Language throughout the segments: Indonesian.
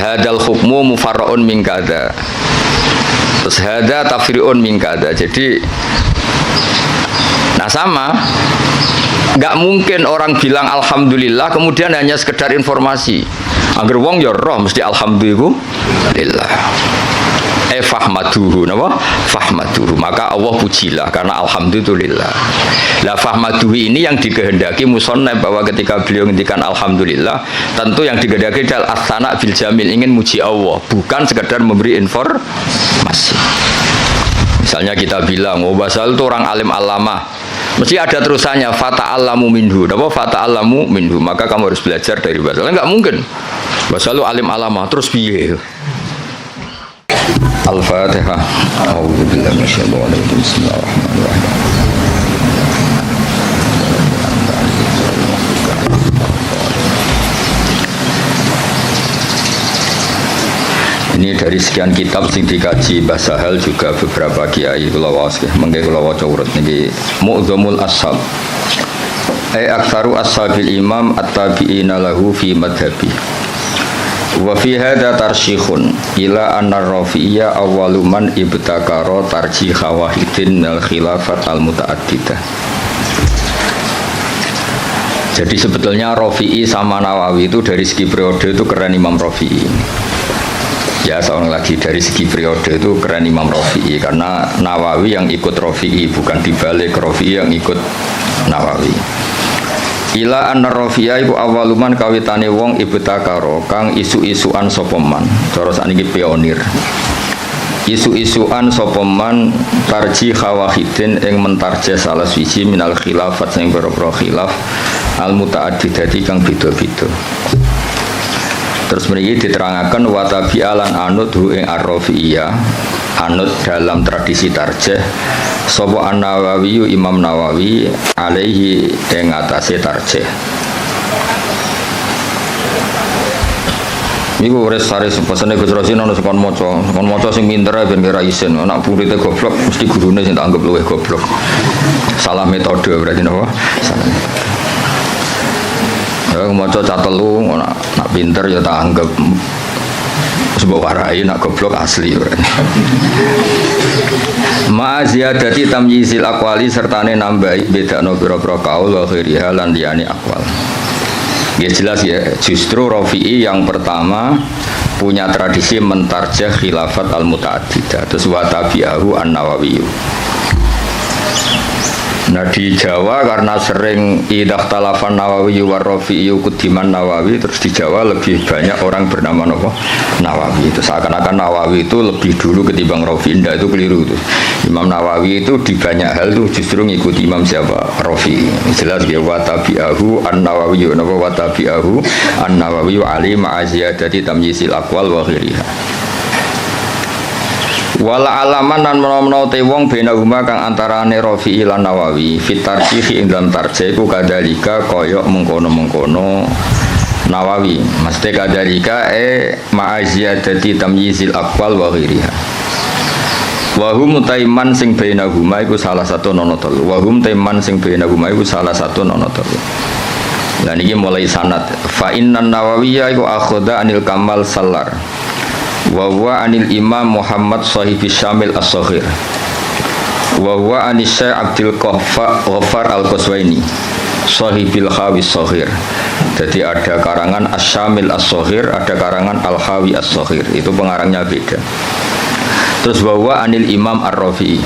hadal hukmu mufarra'un min kada. Terus hada tafri'un min kada. Jadi nah sama, nggak mungkin orang bilang alhamdulillah kemudian hanya sekedar informasi. Agar wong ya roh mesti alhamdulillah. Fahmaduhu, napa? Fahmaduhu. Maka Allah pujilah karena alhamdulillah. Lah fahmaduhu ini yang dikehendaki musannaf bahwa ketika beliau ngendikan alhamdulillah, tentu yang dikehendaki adalah as-sana bil jamil, ingin muji Allah, bukan sekedar memberi informasi. Misalnya kita bilang, oh Basal itu orang alim alamah, mesti ada terusannya fata'allamu minhu. Napa fata'allamu minhu? Maka kamu harus belajar dari Basal. Enggak mungkin. Basal itu alim alamah terus piye? Al-Fatihah. A'udzubillahi minasyaitonir rajim. Bismillahirrahmanirrahim. Ini dari sekian kitab sing dikaji Mbah Sahal juga beberapa kiai kula waos nggih. Mengke kula waca urut niki Mu'dzamul Ashab. Aktsaru ashabil imam at-tabi'ina lahu fi madhhabi. Wa fi hadza tarsyikhun ila anna rafi'iyya awwalu man ibtakara tarjih wahidin al khilafat al mutaaddidah. Jadi sebetulnya Rafi'i sama Nawawi itu dari segi periode itu keren Imam Rafi'i. Ya seorang lagi dari segi periode itu keren Imam Rafi'i karena Nawawi yang ikut Rafi'i, bukan dibalik Rafi'i yang ikut Nawawi. Ila anna Rafi'a iku awaluman kawitane wong ibtakaro kang isu-isuan sapa man. Cara sakniki pionir. Isu-isuan sapa man tarjih wahidin ing mentarjih salah siji minal khilafat sing boro-boro khilaf al mutaaddidati kang beda-beda. Terus mriki diterangaken wa tabi'alan anut hu ing ar-Rafi'iyah, anut dalam tradisi tarjih sapa An-Nawawi Imam Nawawi alaihi ing atase tarjih. Niku wis sare pesene Gus Rosin ana sekon maca sing pinter ben kira isin, anak purite goblok mesti gurune sing tak anggap luwih goblok. Salah metode berarti napa? Salah metode. Ya maca catelu nak pinter ya tak anggap sebab warai nak goblok asli. Ma ziyadati tamyizil aqwali sertane nambahi bedakno pira-pira kaul wa khairiha lan liyane aqwal. Ya jelas ya, justru Rafi'i yang pertama punya tradisi mentarjah khilafat al-mutaaddidah, terus wa tabi'ahu an-Nawawi. Nah di Jawa karena sering idah talafan Nawawi wa Rafi'i kudiman Nawawi, terus di Jawa lebih banyak orang bernama Nawawi. Itu seakan-akan Nawawi itu lebih dulu ketimbang Rafi'i. Indah itu keliru itu. Imam Nawawi itu di banyak hal itu justru ngikuti Imam siapa? Rafi'i. Jelas ya wa tabi'ahu an-Nawawi wa tabi'ahu an-Nawawi wa ali ma'aziyadati tamyisil aqwal wa ghiriha. Wala alaman nan menawa te wong bena huma kang antarane Rafi'i lan Nawawi fitarjih ing dalam tarjih iku kadalika kaya mengkono-mengkono Nawawi mesti kadalika ma'aziyadati tamyizil aqwal wa ghiriha. Wa hum taiman sing bena huma iku salah satu nono telu. Wa hum taiman sing bena huma iku salah satu nono telu. Lah niki mulai sanad fa innan Nawawiyya iku akhadha anil Kamal Sallar wa huwa anil Imam Muhammad sahibi Syamil as-Saghir wa huwa anis Syekh Abdul Ghaffar al-Qaswaini sahibil Khawi as-Saghir. Jadi ada karangan Asy-Syamil as-Saghir, ada karangan Al-Khawi as-Saghir, itu pengarangnya beda. Terus wa huwa anil Imam Ar-Rafi'i.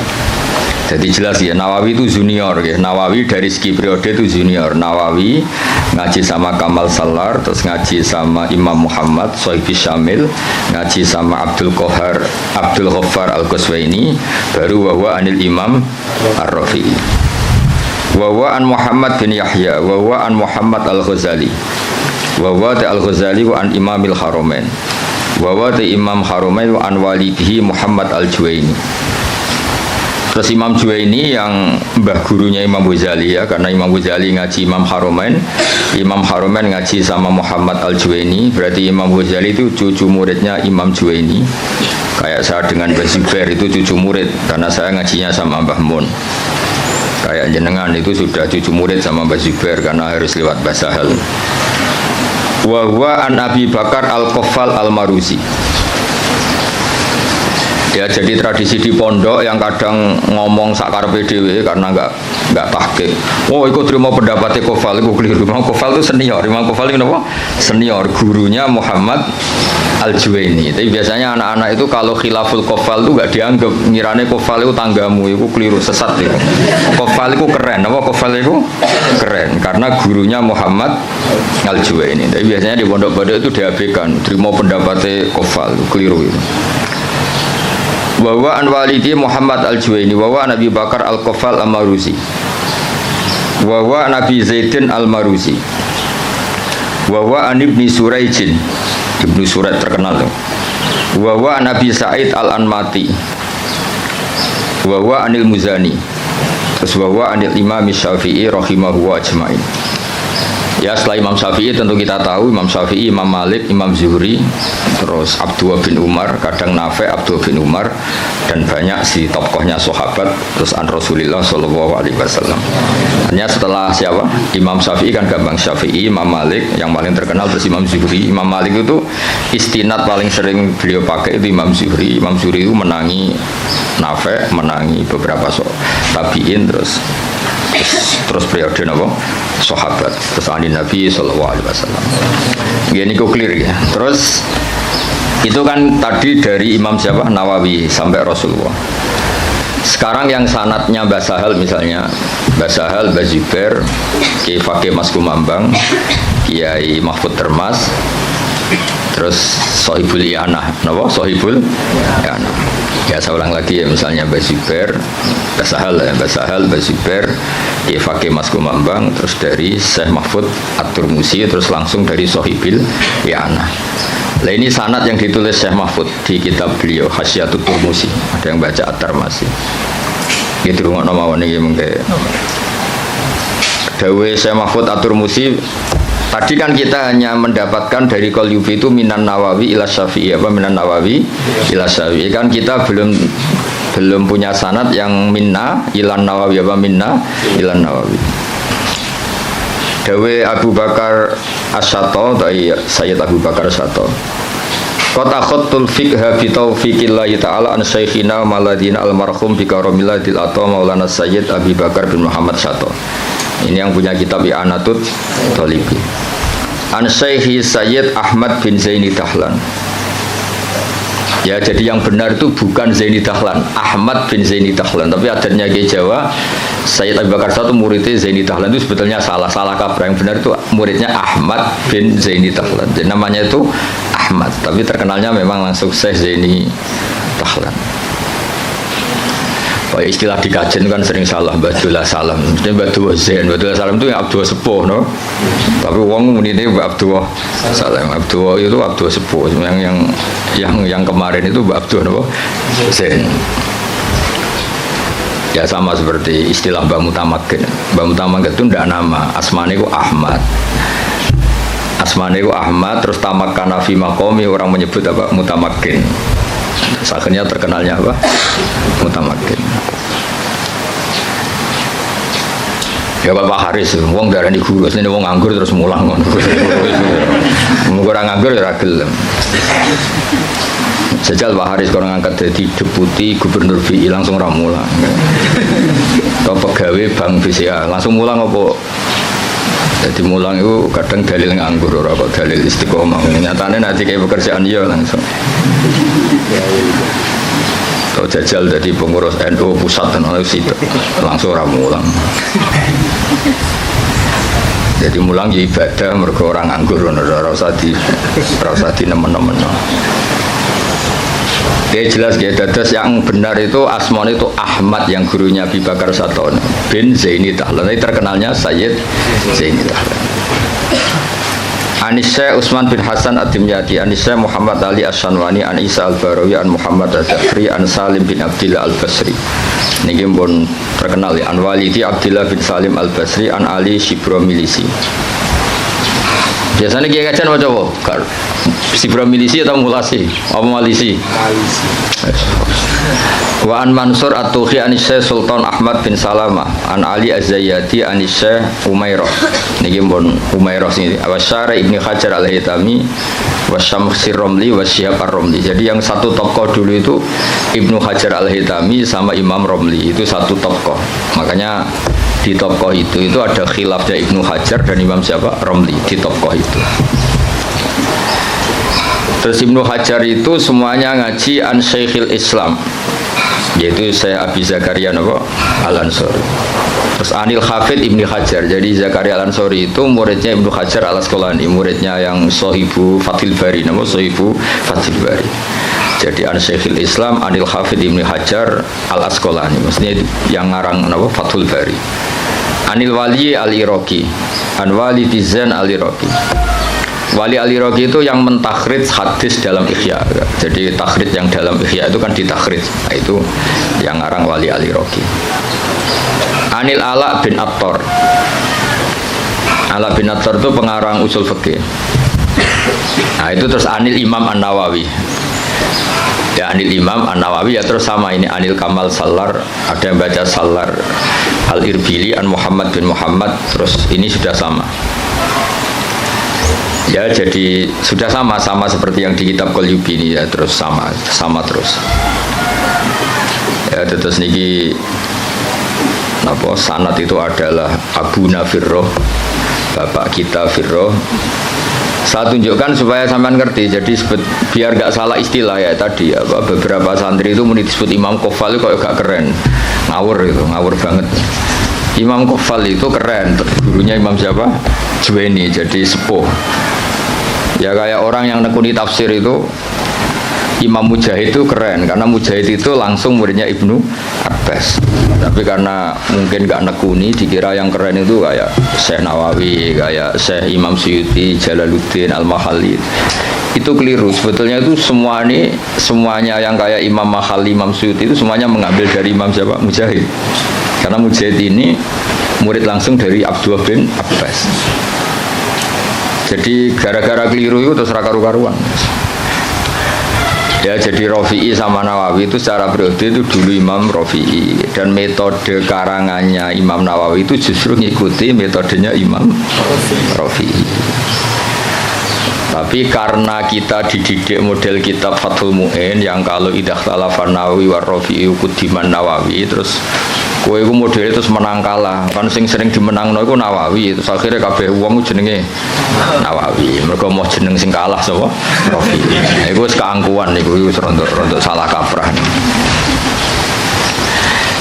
Jadi jelas ya, Nawawi itu junior ya. Nawawi dari segi periode itu junior. Nawawi ngaji sama Kamal Sallar, terus ngaji sama Imam Muhammad Sohibi Syamil, ngaji sama Abdul Ghaffar Al-Qaswaini, baru wahwa anil Imam Ar-Rafi'i. Wahwa an Muhammad bin Yahya, wahwa an Muhammad Al-Ghazali, wahwa Al-Ghazali wa an Imamil Haramain, wahwa Imam Haramain wa an walidihi Muhammad Al-Juwaini. Terus Imam Juwaini yang mbah gurunya Imam Ghazali ya, karena Imam Ghazali ngaji Imam Haramain ngaji sama Muhammad Al-Juwaini, berarti Imam Ghazali itu cucu muridnya Imam Juwaini. Kayak saya dengan Mbah Zubair itu cucu murid, karena saya ngajinya sama Mbah Mun. Kayak jenengan itu sudah cucu murid sama Mbah Zubair, karena harus lewat Mbah Sahal. Wa huwa an Abi Bakar Al-Qaffal Al-Maruzi. Ya, jadi tradisi di pondok yang kadang ngomong sakarepe dhewe karena enggak tahqiq. Oh, iku terima pendapatnya Qaffal, iku keliru. Imam Qaffal itu senior. Imam Qaffal itu apa? Senior, gurunya Muhammad Al-Juwaini. Tapi biasanya anak-anak itu kalau khilaful Qaffal itu enggak dianggap, ngirane Qaffal itu tanggamu, itu keliru, sesat itu. Qaffal itu keren, apa Qaffal itu keren karena gurunya Muhammad Al-Juwaini. Tapi biasanya di pondok-pondok itu diabaikan, terima pendapatnya Qaffal, itu keliru itu. Wa an walidi Muhammad Al-Juwaini wa Nabi Bakar Al-Qaffal Al-Maruzi wa Nabi Zaidin Al-Maruzi wa an Ibni Suraijin, Ibnu Suraid terkenal loh, wa Nabi Sa'id Al-Anmati wa anil Muzani, terus wa anil Imam Syafi'i rahimahu wa ajmain. Ya, setelah Imam Syafi'i tentu kita tahu Imam Syafi'i, Imam Malik, Imam Zuhri, terus Abdullah bin Umar, kadang Nafi' Abdullah bin Umar, dan banyak si tokohnya sahabat, terus an Rasulullah sallallahu alaihi wasallam. Hanya setelah siapa? Imam Syafi'i kan gampang, Syafi'i, Imam Malik, yang paling terkenal terus Imam Zuhri. Imam Malik itu istinad paling sering beliau pakai itu Imam Zuhri. Imam Zuhri itu menangi Nafi', menangi beberapa tabi'in, terus periode apa? Sahabat, terus ani Nabi sallallahu alaihi wasallam. Gini kok clear ya. Terus itu kan tadi dari Imam siapa? Nawawi sampai Rasulullah. Sekarang yang sanatnya Mbah Sahal misalnya, Mbah Sahal, Mbah Zubair, Kiai Fakih Mas Kumambang, Kiai Mahfud Termas, terus Sohibul Iyanah, napa? Sohibul Iyanah. Ya, saya ulang lagi ya, misalnya Mbah Zubair, Mbah Sahal, Mbah Sahal, Mbah Zubair, Kiai Fakih Mas Kumambang, terus dari Syekh Mahfud At-Turmusi, terus langsung dari Sohibul Iyanah. Nah, ini sanad yang ditulis Syekh Mahfud di kitab beliau Hasyiatut Turmusi. Ada yang baca At-Tarmasi. Gitu ngono mawon iki mengke. Dawe Syekh Mahfud At-Turmusi. Tadi kan kita hanya mendapatkan dari Qalyubi itu minan Nawawi ila Syafi'i, apa minan Nawawi ila Syafi'i, kan kita belum punya sanad yang minna ilan Nawawi, apa minna ilan Nawawi. Dawe Abu Bakar As-Sato, Sayyid Abu Bakar As-Sato, Qata khattul fiqha bi taufiqillahi ta'ala an syekhina maladina almarhum bi karamillahi ato Maulana Sayyid Abi Bakar bin Muhammad Sato. Ini yang punya kitab I'anatut Thalibi. An Syekhi Sayyid Ahmad bin Zaini Dahlan. Ya, jadi yang benar itu bukan Zaini Dahlan, Ahmad bin Zaini Dahlan. Tapi adatnya ke Jawa, Sayyid Abu Bakar satu muridnya Zaini Dahlan itu sebetulnya salah kaprah. Yang benar itu muridnya Ahmad bin Zaini Dahlan. Jadi namanya itu Ahmad, tapi terkenalnya memang langsung Syekh Zaini Dahlan. Oh, istilah di kajian kan sering salah, Abdullah Salam. Mesti Abdullah Zain, Abdullah Salam itu yang Abdullah Sepuh, no? Tapi wong ini Abdullah Salam. Abdullah itu Abdullah Sepuh. Yang kemarin itu Abdullah, no? Zain. Ya sama seperti istilah Mbak Mutamakin. Mbak Mutamakin itu tidak nama, asmane itu Ahmad. Asmane itu Ahmad, terus tamakana fi maqami, orang menyebut apa? Mutamakin. Akhirnya terkenalnya apa? Mutamakin. Ya Bapak Haris, wong darani guru, ini wong nganggur terus mulang ngono. Ora nganggur ya ora gelem. Sejal Pak Haris kalau ngangkat jadi deputi gubernur BI langsung ra mulang. Atau pegawai Bank BCA langsung mulang apa? Jadi mulang itu kadang dalil nganggur, ora kok dalil istiqomah. Nyatanya nanti kayak pekerjaan dia langsung. Atau jajal jadi pengurus NU pusat dan langsung ora mulang. Jadi mulang ya ibadah mergo orang nganggur, ora usah di nemen-nemen. Dia jelas ya, dadas yang benar itu asmane itu Ahmad yang gurunya Abi Bakar Sato bin Zaini Dahlan. Ini terkenalnya Sayyid Zaini Dahlan. Anisya Utsman bin Hasan Ad-Dimyati, Anisya Muhammad Ali As-Sanwani, An Isa Al-Barawi, An Muhammad Al-Jafri, An Salim bin Abdillah Al-Basri. Ini pun terkenal ya. An Walidi Abdillah bin Salim Al-Basri, An Ali Shibro Milisi. Biasanya kiai kajian macam apa? Sibra milisi atau mulasi? Apa malisi? Wa an Mansur at-Tuhi an Syekh Sultan Ahmad bin Salamah an Ali Az-Zayyati an Syekh Umairah. Niki pun Umairah sini. Wa Syarih Ibnu Hajar Al-Haytami wa Syamsir Romli wa Syihab Ar-Romli. Jadi yang satu tokoh dulu itu Ibnu Hajar Al-Haytami sama Imam Romli, itu satu tokoh. Makanya di tokoh itu ada khilafnya Ibnu Hajar dan Imam siapa? Romli di tokoh itu. Terus Ibnu Hajar itu semuanya ngaji an Syekhil Islam, yaitu Syekh Abi Zakaria Al-Ansori. Terus Anil Hafid Ibnu Hajar. Jadi Zakaria Al-Ansori itu muridnya Ibnu Hajar Al-Asqalani, muridnya yang Sohibu Fathil Bari, Sohibu Fathil Bari. Jadi an Syekhil Islam Anil Hafid Ibnu Hajar Al-Asqalani, maksudnya yang ngarang Fathul Bari. Anil Wali Al-Iraqi, an Wali Tizan Al-Iraqi. Wali Al-Iraqi itu yang mentakhrid hadis dalam Ihya. Jadi takhrid yang dalam Ihya itu kan ditakhrid. Nah, itu yang ngarang Wali Al-Iraqi. Anil Ala bin Attar. Ala bin Attar itu pengarang usul fikih. Nah, itu terus Anil Imam An-Nawawi. Ya Anil Imam An-Nawawi ya terus sama ini Anil Kamal Salar, ada yang baca Salar Al-Irbili an Muhammad bin Muhammad, terus ini sudah sama. Ya jadi sudah sama seperti yang di kitab Qalyubi ini ya, terus sama terus. Ya terus niki apa sanad itu adalah Abu Nafirroh, bapak kita Firroh. Saya tunjukkan supaya sampean ngerti. Jadi biar gak salah istilah ya tadi apa beberapa santri itu disebut Imam Qofal itu kok gak keren. Ngawur banget. Imam Qofal itu keren, gurunya Imam siapa? Juwaini, jadi sepuh. Ya kayak orang yang nekuni tafsir itu Imam Mujahid itu keren karena Mujahid itu langsung muridnya Ibnu Abbas. Tapi karena mungkin gak nekuni dikira yang keren itu kayak Syekh Nawawi, kayak Syekh Imam Suyuti, Jalaluddin Al-Mahalli. Itu keliru. Sebetulnya itu semuanya yang kayak Imam Mahalli, Imam Suyuti itu semuanya mengambil dari Imam siapa? Mujahid. Karena Mujahid ini murid langsung dari Abdullah bin Abbas. Jadi gara-gara keliru itu terus karu-karuan. Ya jadi Rafi'i sama Nawawi itu secara periode itu dulu Imam Rafi'i, dan metode karangannya Imam Nawawi itu justru ngikuti metodenya Imam Rafi'i. Tapi karena kita dididik model kitab Fathul Mu'in yang kalau idah talafan Nawawi wa Rafi'i kudiman Nawawi, terus kowe iku modele terus menang kalah. Kan sing sering dimenangno iku Nawawi, terus akhirnya kabeh wong jenenge Nawawi. Mergo mau jeneng sing kalah sapa? Rafi'i. Iku wis keangkuhan niku wis rontok salah kaprah.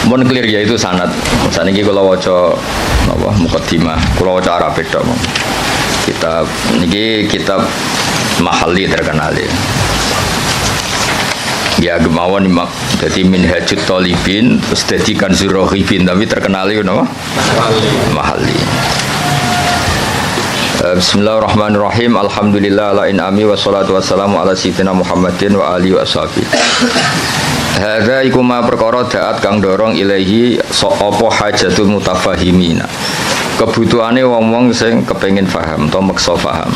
Mun clear ya itu sanad. Saniki kula waca napa mukaddimah, kula waca Arab tok. Kitab niki kitab Mahalli terkenal ya. Ya gemawan jadi Minhajut Thalibin terus jadi Kanzur Raghibin, tapi terkenal itu nama Mahalli. Bismillahirrahmanirrahim. Alhamdulillah ala in'ami wassalatu wassalamu ala sayyidina Muhammadin wa alihi washabihi. Hadza iku ma perkara daat kang dorong ilahi apa hajatul mutafahimina. Kebutuhane wong-wong sing kepengin paham atau maksa paham.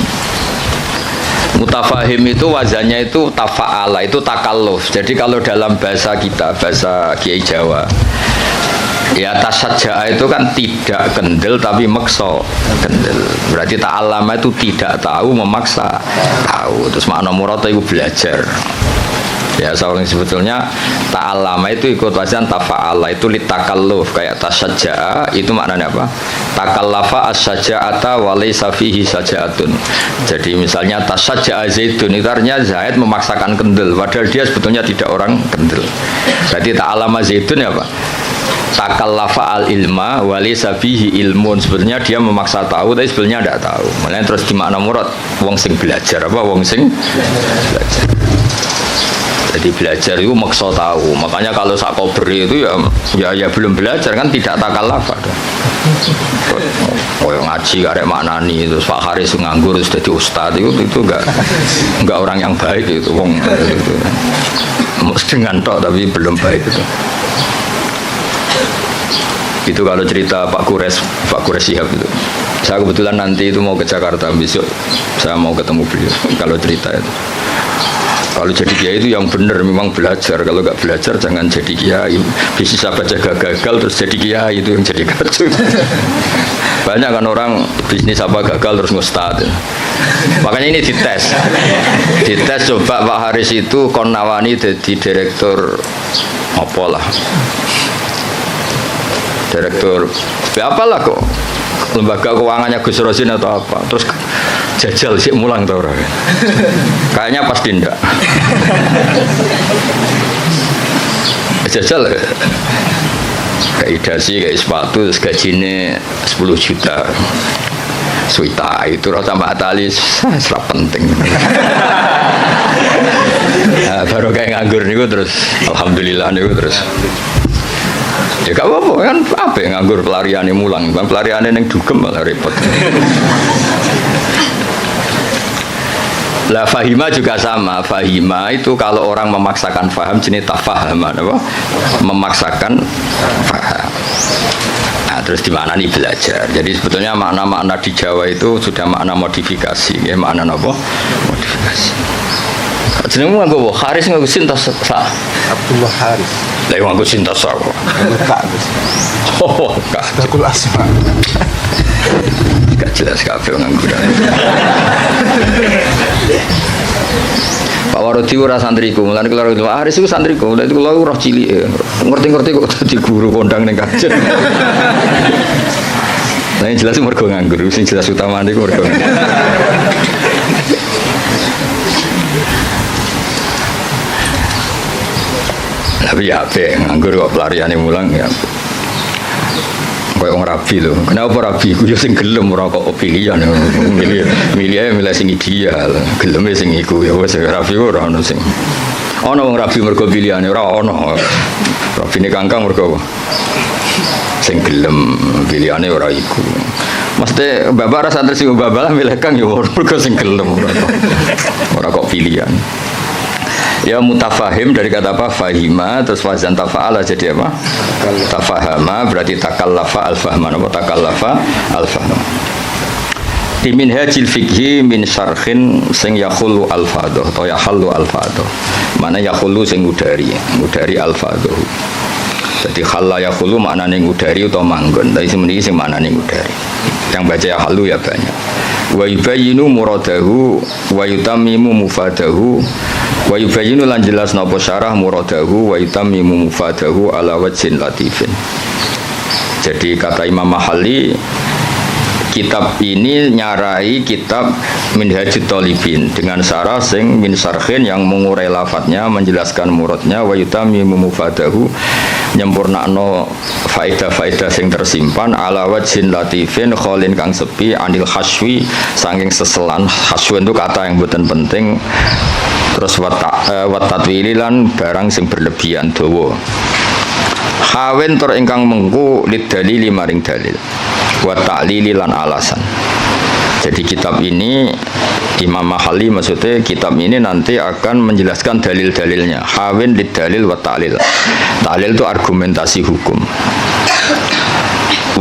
Mutafahim itu wazannya itu tafa'ala, itu takalluf. Jadi kalau dalam bahasa kita, bahasa Kiai Jawa, ya tasajja'a itu kan tidak kendel tapi maksa kendel. Berarti ta'allama itu tidak tahu memaksa tahu. Terus makna murata itu belajar. Ya soalnya sebetulnya ta'allama itu ikut wazan tafa'ala, itu litakalluf. Kayak tasajja'a itu maknanya apa? Takallafa as-saja'ata wa laysa fihi saja'atun. Jadi misalnya tasajja'a Zaidun, itu artinya Zaid memaksakan kendel padahal dia sebetulnya tidak orang kendel. Berarti ta'allama Zaidun ya apa? Takallafa al-ilma wa laysa fihi ilmun. Sebetulnya dia memaksa tahu tapi sebetulnya tidak tahu. Makanya terus di makna murad wong sing belajar apa? Wong sing belajar. Jadi belajar itu maksa tahu. Makanya kalau sak kober itu ya belum belajar kan, tidak takallaf. Oh yang ngaji karek maknani terus Pak Haris nganggur terus jadi ustad itu enggak orang yang baik itu wong itu. Mesti ngantok tapi belum baik itu. Itu kalau cerita Pak Kures Shihab itu. Saya kebetulan nanti itu mau ke Jakarta besok, saya mau ketemu beliau. Kalau cerita itu, kalau jadi kiai itu yang benar memang belajar. Kalau nggak belajar jangan jadi kiai. Bisnis apa jaga gagal terus jadi kiai, itu yang jadi kacau. Banyak kan orang bisnis apa gagal terus ngustad. Makanya ini dites, coba Pak Haris itu Konawani jadi direktur apa lah, direktur apalah kok. Lembaga keuangannya Gus Rosin atau apa, terus jajal sih mulang tau orang. Kayaknya pasti ndak. Jajal kayak dasi kayak sepatu terus gajinya 10 juta. Suita itu rasa tambah tali serap penting. Nah, baru kayak nganggur nih terus alhamdulillah nih terus. Ya gak apa-apa kan, apa yang nganggur pelariannya mulang, bang pelariannya yang dugem malah repot. Lah fahima juga sama, fahima itu kalau orang memaksakan faham jenis tafahaman, apa? Memaksakan faham. Nah, terus di mana nih belajar? Jadi sebetulnya makna-makna di Jawa itu sudah makna modifikasi, ya makna apa? Modifikasi. Jenengmu nganggo Haris nganggo sintas sa. Abdullah Haris. Lah nganggo sintas sa. Kak. Oh, Kak. Zakul Asma. Gak jelas kabeh nganggo. Pak Warodi ora santriku, mulane kula Haris iku santriku, lha itu kula ora cilik. Ngerti-ngerti kok dadi guru kondang ning kajen. Nah, yang jelas mergo nganggur, sing jelas utamane iku mergo. Tapi ya apa nganggur kok pelariannya mulang ya kayak orang rabi loh. Kenapa rabi? Aku sing gelem ora kok pilihan milih sing ideal gelem sing iku ya wis rabi ora ono sing ono wong rabi mergo pilihane ora ono. Rabine kangkang mergo sing gelem pilihane ora iku. Mesti bapak rasa santri sing bapak lah milih kang ya mergo sing gelem ora kok pilihan. Ya mutafahim dari kata apa? Fahima terus wazan tafa'ala jadi apa? Tafahama berarti takallafa al-fahman apa? Takallafa al-fahman. Di minhajil fikhi min syarhin sing yakhulu al-fadhuh atau yahallu al-fadhuh. Mana yakhulu sing ngudari al-fadhuh. Jadi khalla yakhulu maknane ngudari atau manggon. Tapi sebenarnya sing maknane ngudari. Yang baca yahallu ya banyak. Wa yubayyinu muradahu wa yutammimu mufadahu wa yubayyinu lan jelas napa syarah muradahu wa yutammimu mufadahu ala wajhin latifin. Jadi kata Imam Mahalli, kitab ini nyarai kitab Minhajut Thalibin dengan syarah sing min syarhin yang mengurai lafadznya, menjelaskan muradnya, wa yutammimu mufadahu nyempurnakno faedah-faedah sing tersimpan ala wajhin latifin kholin kang sepi anil haswi saking seselan. Haswi itu kata yang bukan penting. Terus watatwili lan barang sing berlebihan dawa. Hawen tur ingkang mengku lid dalili maring dalil wa ta'lili lan alasan. Jadi kitab ini Imam Mahalli maksudnya kitab ini nanti akan menjelaskan dalil-dalilnya. Hawin lid dalil wa ta'lil. Ta'lil itu argumentasi hukum.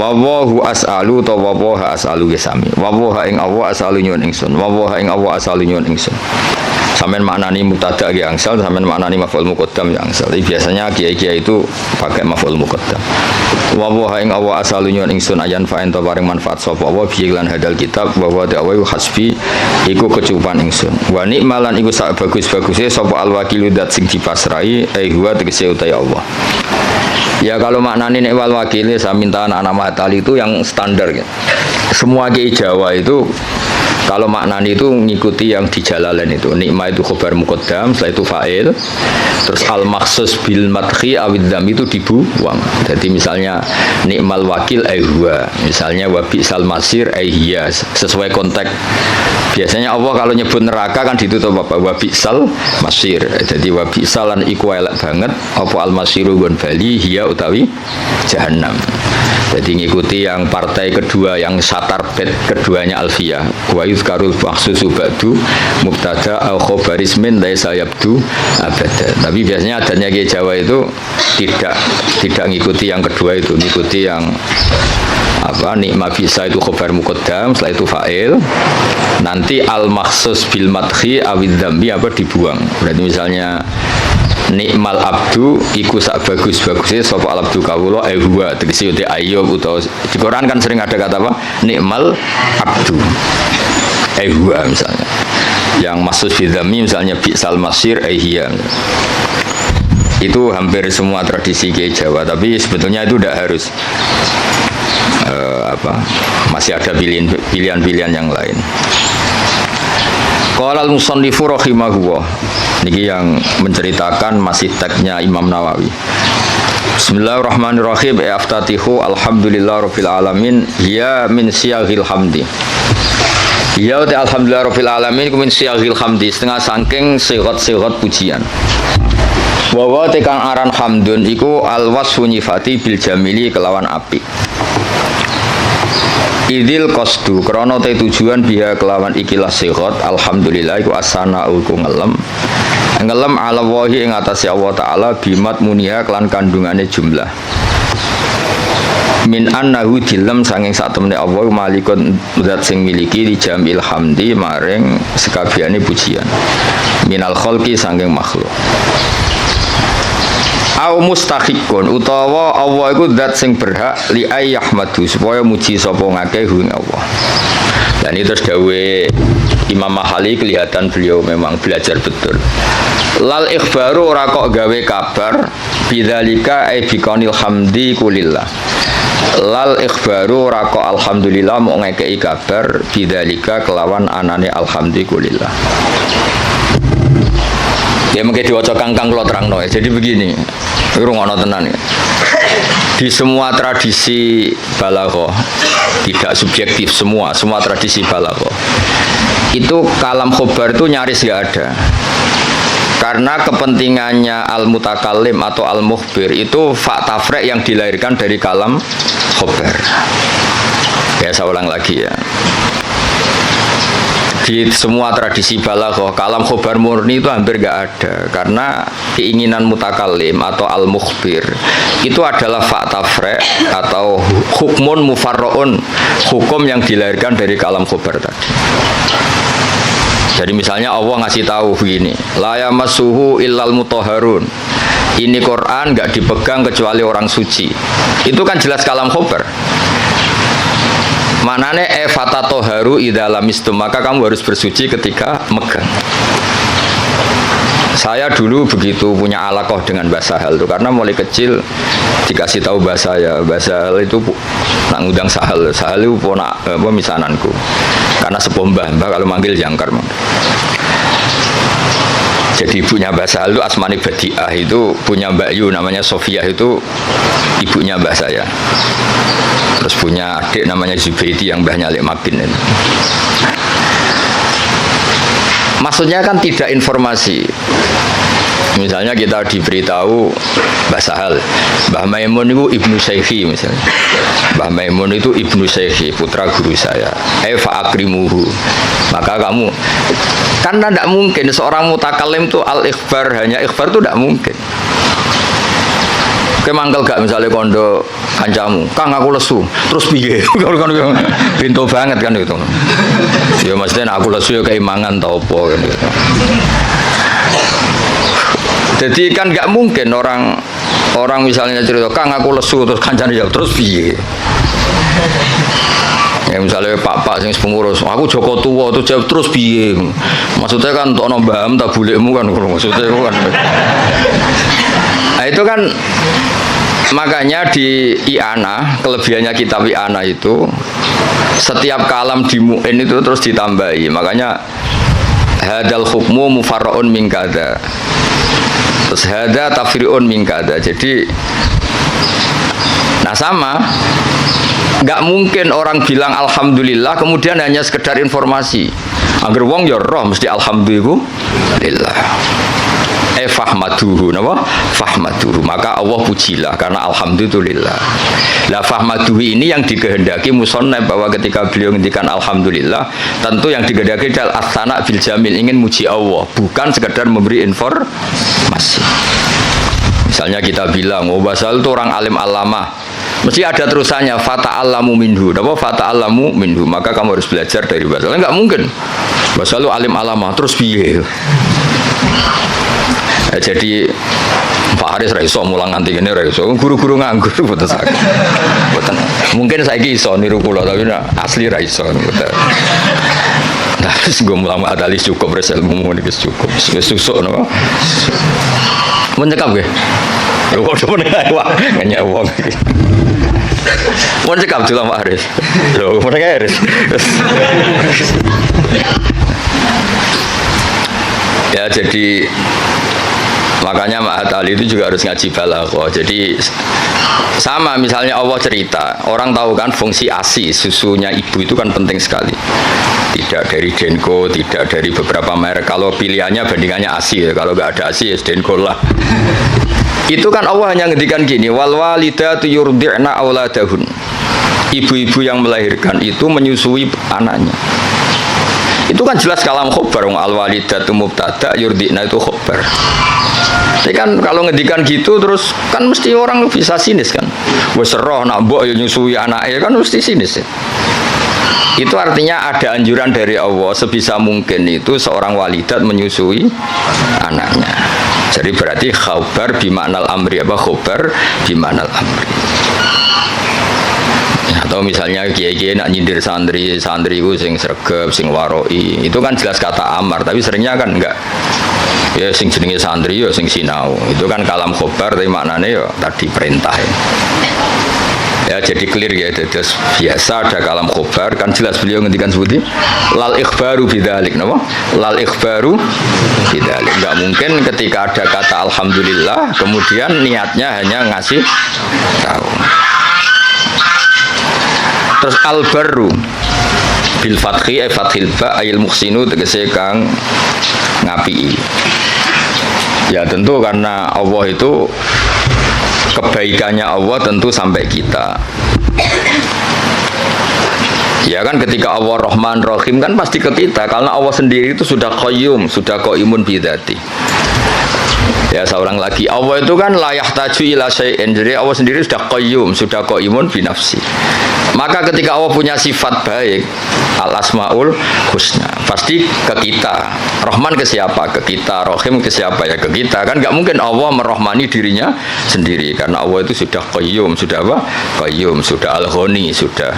Wawahu as'alu atau wawaha as'alu gesami. Wawaha ing Allah as'alu nyuwun ingsun. Wawaha ing Allah as'alu nyuwun ingsun. Sampeyan maknani mubtada ki angsal, sampeyan maknani maf'ul muqaddam ya angsal. Biasanya kiai-kiai itu pakai maf'ul muqaddam. Wawaha ing Allah as'alu nyuwun ingsun ayan fa ento paring manfaat sapa Allah bi lan hadal kitab wa wa da'wa hasbi iku kecupan ingsun. Wa nikmalan iku sak bagus-baguse sapa al-wakilu dat sing dipasrai huwa tegese utai Allah. Ya kalau maknanya nek wal wakili saya minta anak-anak matali itu yang standar ya. Semua kiai Jawa itu kalau maknanya itu ngikuti yang di Jalalain itu. Nikmah itu khobar muqaddam, setelah itu fa'il. Terus al-maksus bil madhi awid dham itu dibuang. Jadi misalnya nikmal wakil huwa, misalnya wa bi'sal masir hiya, sesuai konteks. Biasanya Allah kalau nyebut neraka kan ditutup apa? Wa bi'sal masir. Jadi wa bi'salan iku elek banget apa al-masiru gon bali hiya utawi jahannam. Jadi ngikuti yang partai kedua yang satar bed keduanya Alfiyah. Wa yuzkarul maksusu ba'du mubtada au khobaris min laisa yabdu abada. Tapi biasanya adanya kiai Jawa itu tidak ngikuti yang kedua itu, ngikuti yang apa nikma bisa itu khobar muqaddam, setelah itu fa'il, nanti al makhsus bil madhi awid dzambi apa dibuang. Berarti misalnya nikmal abdu iku sak bagus-bagusnya sapa al abdu kawula huwa tegese uti Ayub utawa di Quran kan sering ada kata apa nikmal abdu huwa misalnya, yang maksud bidzammi misalnya bi'sal masir hiya. Itu hampir semua tradisi Kiai Jawa, tapi sebetulnya itu tidak harus masih ada pilihan-pilihan yang lain. Qala al-musannifu rahimahullah, niki yang menceritakan masih tagnya Imam Nawawi. Bismillahirrahmanirrahim. Aftatihu alhamdulillah rabbil alamin ya min siyaghil hamdi. Ya uti alhamdulillah rabbil alamin ku min siyaghil hamdi, setengah saking sigat-sigat pujian. Wa tekang aran hamdun iku alwasfu nyifati bil jamili kelawan apik. Idil qasdu krana te tujuan biha kelawan ikilah sigat alhamdulillah iku as-sana'u ku ngelem ala wahi ing atase Allah taala bimat muniha kelan kandungane jumlah min annahu dilem sanging sak temene Allah malikun zat sing miliki di jamil hamdi maring sekabehane pujian minal khalqi sanging makhluk au mustahiqun utawa Allah iku zat sing berhak li ayyahmadu supaya muji sapa ngakeh ing Allah. Dan itu terus dawuhe Imam Mahali, kelihatan beliau memang belajar betul. Lal ikhbaru ora kok gawe kabar bidzalika ai biqanil hamdi kulillah. Lal ikhbaru ora kok alhamdulillah mau ngekeki kabar bidzalika kelawan anane alhamdulillah. Ya mungkin diwaca kangkang kula terangno. Jadi begini, rungokno tenan ya. Di semua tradisi balaghah, tidak subjektif semua tradisi balaghah. Itu kalam khobar itu nyaris enggak ada. Karena kepentingannya al-mutakallim atau al-mukhbir itu fakta frek yang dilahirkan dari kalam khobar. Ya saya ulang lagi ya. Di semua tradisi balaghah kalam khobar murni itu hampir enggak ada, karena keinginan mutakallim atau al-mukhbir itu adalah fakta frek atau hukmun mufarraun, hukum yang dilahirkan dari kalam khobar tadi. Jadi misalnya Allah ngasih tahu begini, la yamassuhu illal mutahharun. Ini Quran enggak dipegang kecuali orang suci. Itu kan jelas kalam khobar. Manane fatatoharu idza lamistum, maka kamu harus bersuci ketika megang. Saya dulu begitu punya alaqah dengan Mbah Sahal itu, karena mulai kecil dikasih tahu Mbah Sahal itu nak ngundang Sahal itu ponak misananku. Karena sepuh Mbah kalau manggil jangkar. Jadi ibunya Mbah Sahal itu Asmani Badi'ah, itu punya Mbak Yu namanya Sofia, itu ibunya Mbah saya. Terus punya adik namanya Zubaidi yang Mbahnya Alik Makin itu. Maksudnya kan tidak informasi. Misalnya kita diberitahu Mbah Sahal, Mbah Maimun itu ibnu Syekhi misalnya. Mbah Maimun itu ibnu Syekhi, putra guru saya. Fa'akrimuhu. Maka kamu, karena tidak mungkin seorang mutakalim itu al-ikhbar, hanya ikhbar itu tidak mungkin. Oke, mangkel gak misalnya kondo kancamu, Kang aku lesu, terus piye? Pintu banget kan itu. Ya maksudnya aku lesu ya keimangan tau apa kan gitu. Jadi kan gak mungkin orang misalnya cerita, Kang aku lesu, terus kancane jawab terus piye? Ya misalnya pak sing pengurus, aku Joko Tua tuh jawab terus piye? Maksudnya kan untuk nombam tak bulikmu kan, maksudnya itu kan. Nah itu kan makanya di I'anah, kelebihannya kitab I'anah itu setiap kalam di mu'in itu terus ditambahi. Makanya hadal hukmu mufarra'un min kada, terus hada tafri'un min kada. Jadi nah sama, nggak mungkin orang bilang alhamdulillah kemudian hanya sekedar informasi. Agar wong ya roh mesti alhamdulillah. Fahmaduhu, napa? Fahmaduhu. Maka Allah pujilah karena alhamdulillah. Lah fahmaduhu ini yang dikehendaki musannaf, bahwa ketika beliau ngendikan alhamdulillah, tentu yang dikehendaki adalah as-sana bil jamil, ingin muji Allah, bukan sekedar memberi informasi. Misalnya kita bilang, oh Basal itu orang alim alamah, Mesti ada terusannya fata'allamu minhu. Apa fata'allamu minhu? Maka kamu harus belajar dari Basal. Enggak mungkin. Basal lu alim alama terus piye? Jadi Pak Haris ra iso mulang nganti kene ra iso. Guru-guru nganggur boten saged. Boten. Mungkin saiki iso niru kula tapi asli ra iso boten. Nah, wis nggo mulang adalis cukup res ilmu mun iki cukup. Wis susuk napa? Menyekap nggih. Lho kok sampeyan wae nanya wong iki. Mun cekap dulu Pak Haris. Lho, mereka Haris. Ya jadi makanya Ma'at Ali itu juga harus ngaji balaghah. Jadi sama misalnya Allah cerita, orang tahu kan fungsi ASI, susunya ibu itu kan penting sekali. Tidak dari Denko, tidak dari beberapa merek. Kalau pilihannya bandingannya ASI ya. Kalau nggak ada ASI ya Denko lah. Itu kan Allah hanya ngendikan gini, wal walidatu yurdi'na auladahun. Ibu-ibu yang melahirkan itu menyusui anaknya. Itu kan jelas kalam khobar, al walidatu mubtada yurdi'na itu khobar. Jadi kan kalau ngedikan gitu terus kan mesti orang bisa sinis kan. Wes roh nak mbok ya nyusui anaknya kan mesti sinis ya. Itu artinya ada anjuran dari Allah sebisa mungkin itu seorang walidat menyusui anaknya. Jadi berarti khabar bimaknal amri apa khobar bimaknal amri. Atau misalnya kiai-kiai nak nyindir santri itu sing sregep, sing waroi, itu kan jelas kata amar, tapi seringnya kan enggak. Ya sing jenenge santri ya sing sinau. Itu kan kalam khobar tapi maknanya ya tadi perintah ya. Ya jadi clear ya, terus biasa ada kalam khobar kan jelas beliau ngendikan seperti lal ikhbaru bidzalik, napa? Lal ikhbaru bidzalik. Enggak mungkin ketika ada kata alhamdulillah kemudian niatnya hanya ngasih tahu. Terus al-barru bil fathi fathil ba ayil muhsinu tegese kang ngapii. Ya tentu karena Allah itu kebaikannya Allah tentu sampai kita. Ya kan ketika Allah Rahman Rahim kan pasti ke kita karena Allah sendiri itu sudah qayyum, sudah qaimun bidzati. Ya seorang lagi Allah itu kan la yahtaju ila syai'in. Jadi Allah sendiri sudah qayyum, sudah qaimun bi nafsi. Maka ketika Allah punya sifat baik al asmaul husna pasti ke kita. Rahman ke siapa? Ke kita. Rahim ke siapa? Ya ke kita. Kan nggak mungkin Allah merahmani dirinya sendiri karena Allah itu sudah qayyum, sudah apa? Qayyum, sudah al-ghani, sudah.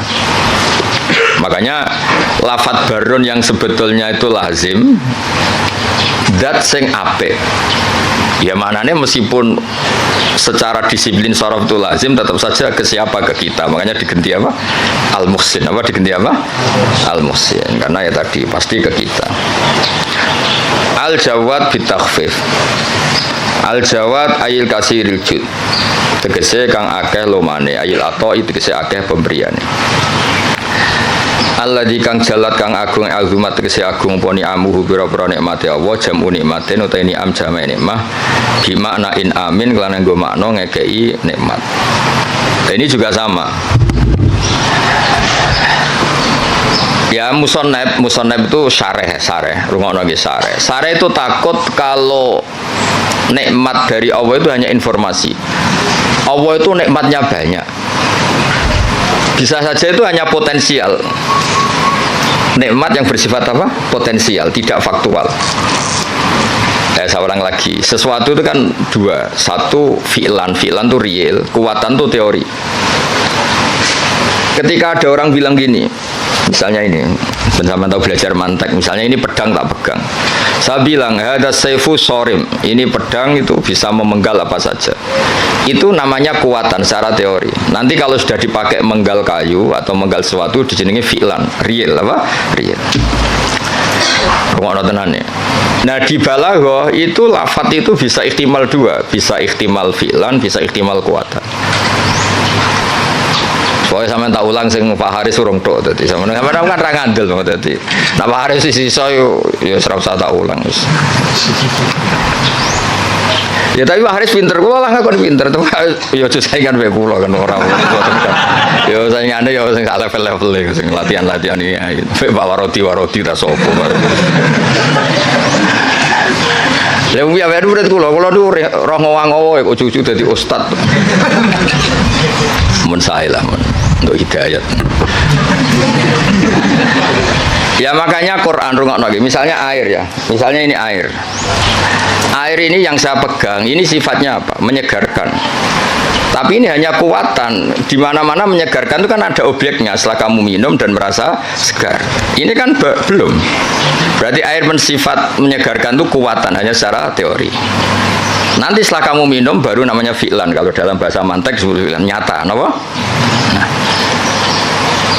Makanya lafadz barun yang sebetulnya itu lazim dat sing apik. Ya maknanya meskipun secara disiplin sorof itu lazim tetap saja ke siapa? Ke kita. Makanya diganti apa? Al-Muhsin. Apa diganti apa? Al-Muhsin. Karena ya tadi pasti ke kita. Al-Jawad bitakhfif. Al-Jawad ayil kasiril jud. Tegese kang akeh lomane, ayil ato itu tegese akeh pemberiane. Alladzi kang jalat kang agung azumat tegese agung poni amuhu pira-pira nikmate Allah jamu nikmatin utawa ni'am jame nikmah bimakna in amin kelana nggo makna ngekei nikmat. Ini juga sama. Ya musannab itu syareh, rungokno nggih syareh. Syareh itu takut kalau nikmat dari Allah itu hanya informasi. Allah itu nikmatnya banyak. Bisa saja itu hanya potensial. Nikmat yang bersifat apa? Potensial, tidak faktual. Seorang lagi, sesuatu itu kan dua. Satu fi'lan itu real, kuwatan itu teori. Ketika ada orang bilang gini, misalnya ini, bersama tahu belajar mantek, misalnya ini pedang tak pegang. Saya bilang, ada saifu sorim, ini pedang itu bisa memenggal apa saja. Itu namanya kuatan secara teori. Nanti kalau sudah dipakai menggal kayu atau menggal sesuatu, dijenengi fi'lan, real apa? Real. Rumah tenan ya. Nah di balaghah itu lafadz itu bisa ihtimal dua, bisa ihtimal fi'lan, bisa ihtimal kuatan. Pokoknya sampean tak ulang sing Pak Haris urung tok dadi sampean kan ra ngandel dadi. Nah Pak Haris sisa yo ora usah tak ulang wis. Ya tapi Pak Haris pinter, kula lah ngakon pinter tuh. Ya aja saingan wae kula kan ora. Ya saingane ya sing sak level-level sing latihan-latihan iki. Pak Waroti ta sapa. Lah wong piye murid kula niku roh ngowang-ngowo kok cucu dadi ustaz. Mun sae lah mun untuk hidayat. Ya makanya Quran rungokno iki, misalnya air ya. Misalnya ini air. Air ini yang saya pegang, ini sifatnya apa? Menyegarkan. Tapi ini hanya kuatan. Di mana-mana menyegarkan itu kan ada objeknya. Setelah kamu minum dan merasa segar. Ini kan belum. Berarti air bersifat menyegarkan itu kuatan hanya secara teori. Nanti setelah kamu minum baru namanya fi'lan. Kalau dalam bahasa mantek disebut fi'lan, nyata, apa? Nah,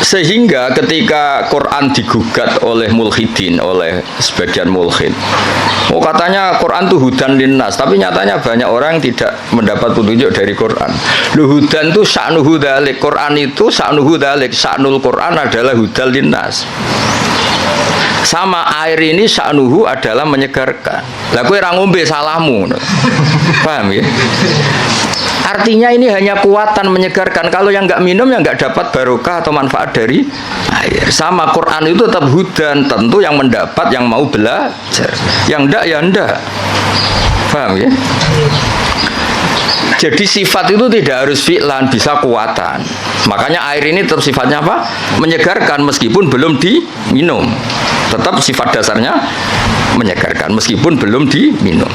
sehingga ketika Quran digugat oleh mulhidin, oleh sebagian mulhid, katanya Quran itu hudan linnas, tapi nyatanya banyak orang tidak mendapat petunjuk dari Quran. Hudan itu sya'nuhu dzalik, Quran itu sya'nuhu dzalik, sya'nul Quran adalah hudan linnas. Sama air ini sya'nuhu adalah menyegarkan. Lah kowe ra ngombe salahmu. Paham ya? Artinya ini hanya kuatan menyegarkan. Kalau yang nggak minum yang nggak dapat barokah atau manfaat dari air. Sama Quran itu tetap hudan, tentu yang mendapat yang mau belajar. Yang ndak ya ndak. Paham ya? Jadi sifat itu tidak harus fi'lan, bisa kuatan. Makanya air ini tetap sifatnya apa? Menyegarkan meskipun belum diminum. Tetap sifat dasarnya menyegarkan meskipun belum diminum.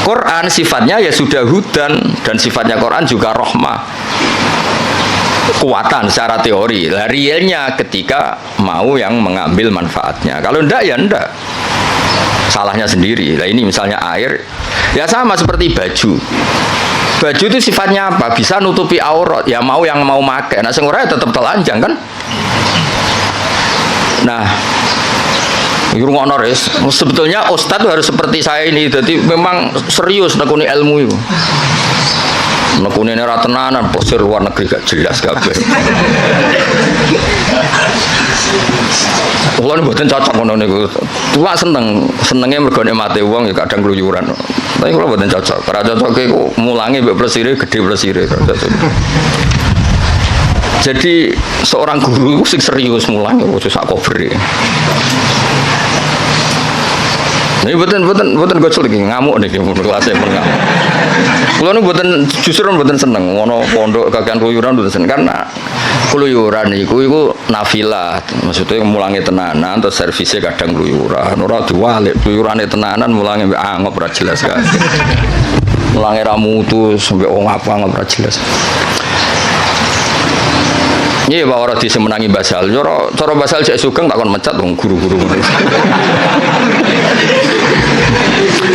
Quran sifatnya ya sudah hudan, dan sifatnya Quran juga rahmah, kuatan secara teori. Lah realnya ketika mau yang mengambil manfaatnya. Kalau ndak ya ndak, salahnya sendiri. Lah ini misalnya air ya sama seperti baju. Baju itu sifatnya apa? Bisa nutupi aurat. Ya mau yang mau pakai. Nah sing ora ya tetap telanjang kan. Nah, sebetulnya ustadz itu harus seperti saya ini. Jadi memang serius nekuni ilmu itu. Nekuni era tenanan, posir luar negeri gak jelas kabeh. Kulo mboten cocok ngono niku. Tua senenge mergo nikmate wong ya kadang kluyuran. Tapi kulo mboten cocok. Ora cocoke ku mulange mbek plesire gede plesire. Jadi seorang guru sing serius mulang khusus sak kober. Ini buatan gocol lagi ngamuk nih kelasnya ngamuk. Kalau nu buatan justru buatan seneng, ngono pondok kagian keluyuran buatan seneng karena keluyuran itu nafilah, maksudnya mulangnya tenanan, atau servisnya kadang keluyuran, orang diwalik keluyurannya tenanan mulangnya angop ora jelas kan, mulangnya ramutu sampai apa angop ora jelas. Iya Pak orang di semenangi basal, cara basal cek sugeng tak kon mecat dong guru-guru.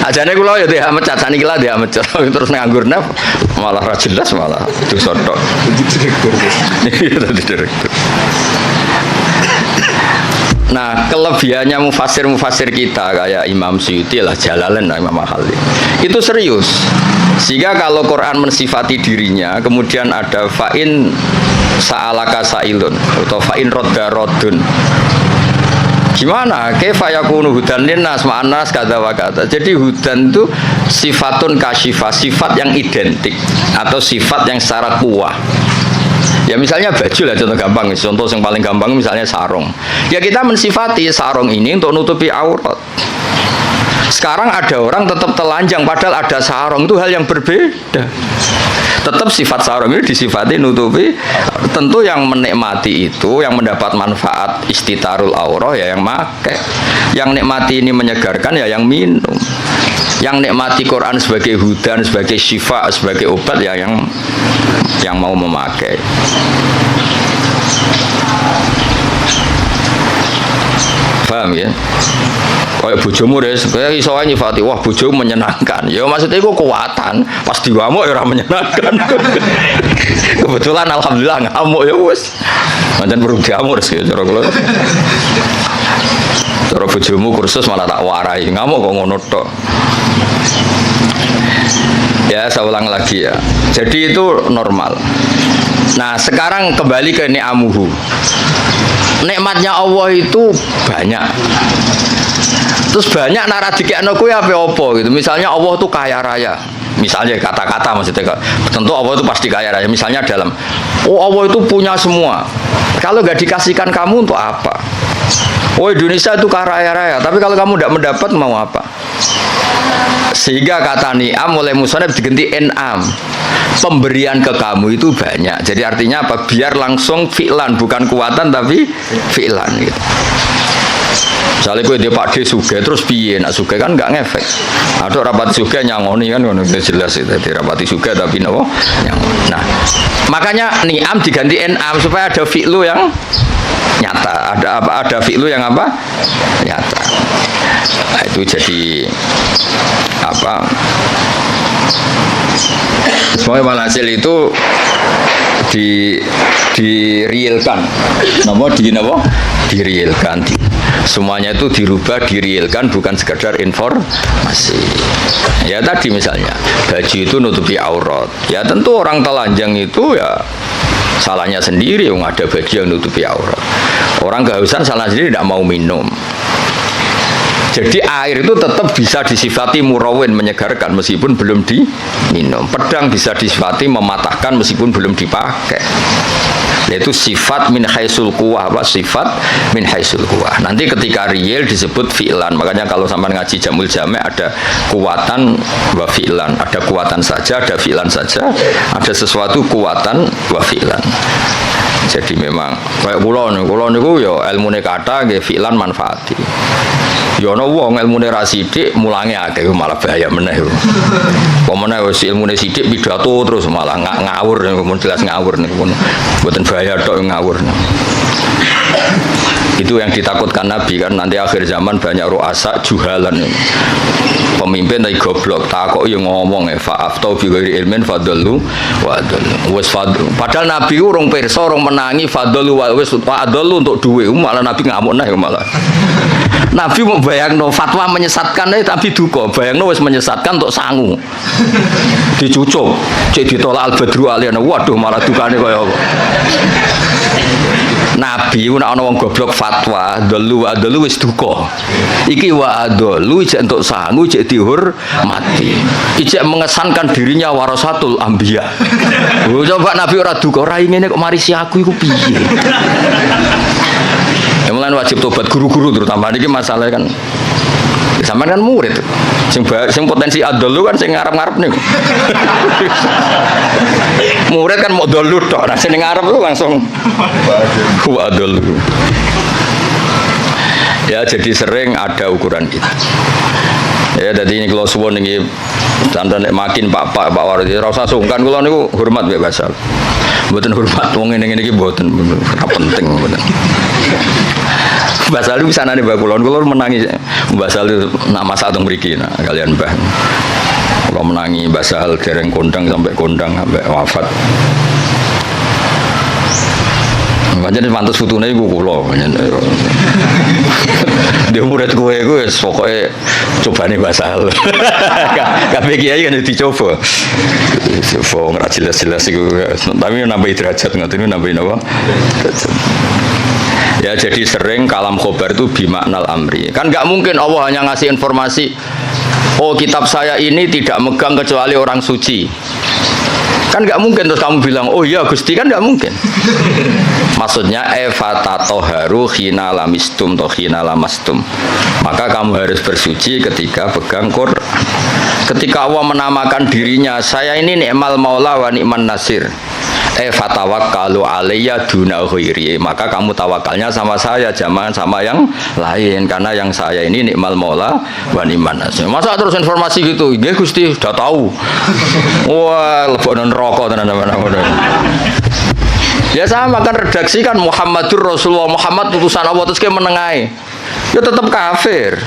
Ajane kula ya dia mecat saniki lah dia mecat terus nganggur naf malah ra jelas malah dosa tok. Iya direktur. Nah kelebihannya mufasir kita kayak Imam Suyuti lah Jalalain lah Imam Khalil itu serius. Sehingga kalau Quran mensifati dirinya kemudian ada fa'in sa'alaka sa'ilun atau fa'in rodda roddun, gimana? Kaifa yakunu hudan linnas ma'anas kata wa kata. Jadi hudan itu sifatun kasyifah, sifat yang identik atau sifat yang secara kuah. Ya misalnya baju lah contoh gampang, contoh yang paling gampang misalnya sarung. Ya kita mensifati sarung ini untuk nutupi aurat. Sekarang ada orang tetap telanjang padahal ada sarung, itu hal yang berbeda. Tetap sifat sarung ini disifati nutupi. Tentu yang menikmati itu, yang mendapat manfaat istitarul aurah ya yang pakai. Yang nikmati ini menyegarkan ya yang minum. Yang nikmati Quran sebagai hudan, sebagai syifa, sebagai obat ya yang mau memakai. Paham ya? Kayak bojomu res, kayak iso ae nyifati, wah bojomu menyenangkan. Ya maksudnya itu kekuatan, pas diwamuk ya ora menyenangkan. Kebetulan alhamdulillah ngamuk ya wis. Pancen perlu diamuk res ya cara kula. Cara bojomu kursus malah tak warai, ngamuk kok ngono tok. Ya, saya ulang lagi ya. Jadi itu normal. Nah, sekarang kembali ke ni'amuhu. Nikmatnya Allah itu banyak. Terus banyak nara dikekno kuwi apa gitu. Misalnya Allah itu kaya raya. Misalnya kata-kata maksudnya tentu Allah itu pasti kaya raya. Misalnya dalam Allah itu punya semua. Kalau nggak dikasihkan kamu untuk apa? Indonesia itu kaya raya, tapi kalau kamu tidak mendapat mau apa? Sehingga kata ni'am oleh musannaf diganti en'am. Pemberian ke kamu itu banyak. Jadi artinya apa? Biar langsung fi'lan, bukan kuatan tapi fi'lan gitu. Misalnya gue dia Pak D suge terus piye nak suge kan nggak ngefek. Ada rapat suge nyangoni kan jelas itu. Rapati suge tapi nopo nyangoni. Nah makanya ni'am diganti en'am supaya ada fi'lu yang nyata. Ada apa? Ada fi'lu yang apa? Nyata. Nah, itu jadi apa? Semuanya walhasil itu direalkan. Direalkan. Semuanya itu dirubah, direalkan, bukan sekedar informasi. Ya tadi misalnya baju itu nutupi aurat. Ya tentu orang telanjang itu ya salahnya sendiri, ada baju yang nutupi aurat. Orang kehausan salah sendiri, tidak mau minum. Jadi air itu tetap bisa disifati murawin, menyegarkan meskipun belum diminum. Pedang bisa disifati mematahkan meskipun belum dipakai. Yaitu sifat min haisul quwah, sifat min haisul quwah. Nanti ketika real disebut fi'lan. Makanya kalau sampai ngaji Jamul Jami' ada kuatan wa fi'lan, ada kuatan saja, ada fi'lan saja, ada sesuatu kuatan wa fi'lan. Jadi memang kayak kula niku ya ilmune kata nggih fi'lan manfaati. Ya ana wong ilmune ra sithik mulange akeh malah bahaya meneh. Pemene wis ilmune sithik pidato terus malah ngawur jelas ngawur niku. Mboten bahaya tok ngawur. Itu yang ditakutkan Nabi kan nanti akhir zaman banyak ru'asa juhalan. Pemimpin tapi goblok takok yang ngomong fa'aftau bi ghairi ilmin fadallu wa adallu. Wis padahal Nabi urung pirsa urung menangi fadallu wa wis adallu untuk duwe malah Nabi ngamuk nah malah. Nabi mau bayangno fatwa menyesatkan tapi duka bayangno wis menyesatkan untuk sangu. Dicucuk, cek ditolak al-badru aliyana. Waduh malah dukane kaya apa. Nabi nek ana wong goblok fatwa dalu wa dalu wis duka. Iki wa dalu cek entuk sangu cek dihormati. Ijek mengesankan dirinya warasatul anbiya. Oh coba Nabi ora duka, ora ngene kok marisi aku iku piye. Mulane wajib tobat guru-guru terutama iki masalah kan. Sampeyan kan murid. Sing potensi adol kan sing ngarep-ngarep niku. Murid kan mau dolu tok, nah sing ngarep itu langsung adol. Ya jadi sering ada ukuran itu. Ya jadi ini kalau suwun iki sandan makin Pak Wardi ora usah sungkan kula niku hormat mbek Basal. Mboten hormat wong ngene iki mboten penting mboten. Basal itu sanane Mbak kula menangi Basal nak masak teng mriki nah kalian Mbah. Kula menangi Basal dereng kondang sampai wafat. Pancen pantes futune iku kula pancen. Dia murid kowe iku wis pokoke cobane Basal. Kabeh kiai kan dicoba. Coba ora jelas-jelas iku tapi nambah derajat ngoten nambah napa? Ya jadi sering kalam khobar itu bimaknal amri. Kan nggak mungkin Allah hanya ngasih informasi, oh kitab saya ini tidak megang kecuali orang suci. Kan nggak mungkin terus kamu bilang, oh iya Gusti, kan nggak mungkin. Maksudnya efatatoharu khina lamistum atau khina lamastum. Maka kamu harus bersuci ketika pegang Quran. Ketika Allah menamakan dirinya, saya ini ni'mal maula wa ni'man nasir. Fatawakkalu alayya duna ghairi, maka kamu tawakalnya sama saya, jangan sama yang lain, karena yang saya ini nikmal maula wa ni'man nasir. Masa terus informasi gitu, nggih Gusti sudah tahu. Wah, lebokno neraka tenan-tenan. Ya sama kan redaksi kan Muhammadur Rasulullah, Muhammad utusan Allah terus ke menengahi. Ya tetap kafir.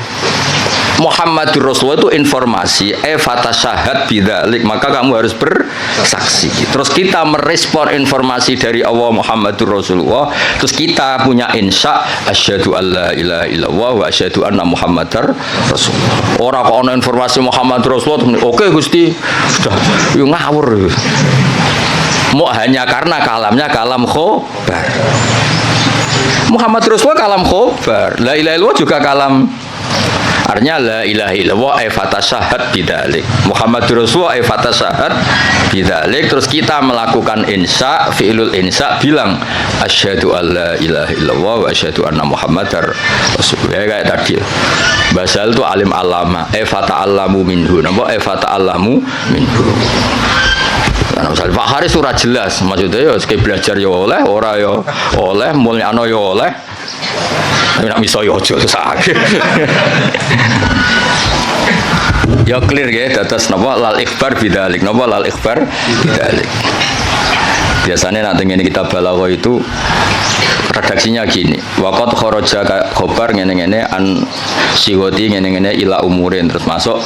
Muhammadur Rasulullah itu informasi fatasyahat bidzalik, maka kamu harus bersaksi. Terus kita merespon informasi dari Allah Muhammadur Rasulullah, terus kita punya insya asyhadu alla ilaha illallah wa asyhadu anna muhammadar rasulullah. Ora kok ana informasi Muhammadur Rasulullah oke Gusti sudah yo ngawur. Mau hanya karena kalamnya kalam khobar. Muhammad Rasulullah kalam khobar, la ilaha illallah juga kalam Artinya la ilaha illallah fatasahad bidzalik. Muhammadur Rasulullah fatasahad bidzalik. Terus kita melakukan insya, fi'lul insya bilang asyhadu alla ilaha illallah wa asyhadu anna muhammadar rasulullah. Kayak tadi. Basal itu alim alama fata'allamu minhu. Napa fata'allamu minhu. Nah, misalnya Pak Haris surat jelas, maksudnya ya sekali belajar ya oleh, ora ya oleh, mulia ano ya oleh. Tapi nak bisa ya aja sakit. Ya clear ya, dados napa lal ikhbar bidzalik, napa lal ikhbar bidzalik. Biasanya nanti ini kita balaghah itu redaksinya gini, waqat kharaja khobar ngene-ngene an siwati ngene-ngene ila umurin, terus masuk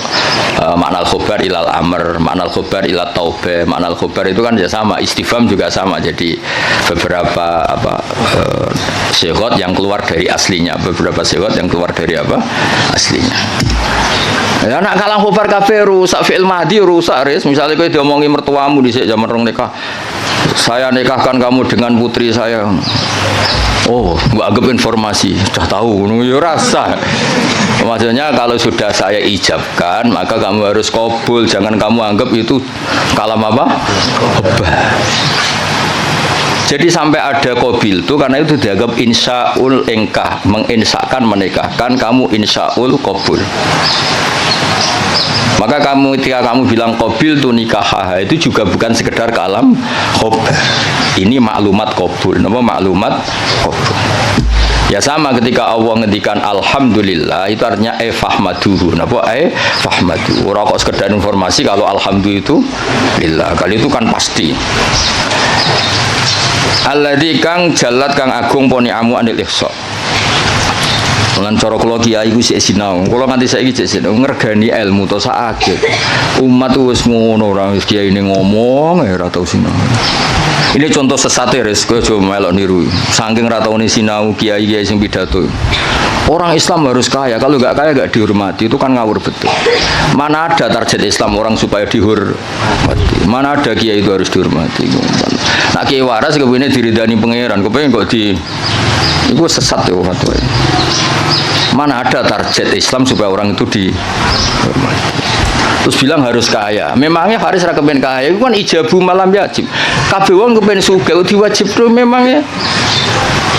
makna khobar ilal amr, makna khobar ila taubah. Makna khobar itu kan ya sama, istifham juga sama. Jadi beberapa sighot yang keluar dari aslinya, beberapa sighot yang keluar dari apa? Aslinya. Ya nak kalang khobar kabeh rusak, fi'il madhi rusak ris. Misalnya kowe diomongi mertuamu dhisik zaman rong nikah. Saya nikahkan kamu dengan putri saya. Oh, gua anggap informasi, sudah tahu, ya rasa. Maksudnya kalau sudah saya ijabkan, maka kamu harus qabul, jangan kamu anggap itu kalam apa? Obah. Jadi sampai ada qabil itu karena itu dianggap insyaul engkah, menginsyakan menikahkan, kamu insyaul qabul. Maka kamu ketika kamu bilang qabil tu nikah itu juga bukan sekedar kalam khobar. Ini maklumat qabul. Nama maklumat qabul. Ya sama ketika Allah ngendikan alhamdulillah itu artinya fahmaduhu. Napa fahmadu. Ora kok sekedar informasi kalau alhamdulillah itu lillah. Kali itu kan pasti. Alladzi kang jalat kang agung poni amu anil ihsa. Lan cara kula kiai iku sik sinau. Kula nganti saiki sik sinau ngergani ilmu to sakake. Umat wis ngono ora wis kiai ini ngomong ora tau sinau. Ini contoh sesate res kowe aja melok niru. Saking ra taune sinau kiai-kiai sing pidato. Orang Islam harus kaya, kalau nggak kaya nggak dihormati, itu kan ngawur betul. Mana ada target Islam orang supaya dihormati? Mana ada kiai itu harus dihormati? Nak kiai waras kepingin diridani pangeran, kepingin kok di itu sesat ya fatwa. Mana ada target Islam supaya orang itu dihormati? Terus bilang harus kaya. Memangnya Haris ra kepen kaya, itu kan ijabu malam yajib. Kabeh wong kepen sugih diwajibno memangnya.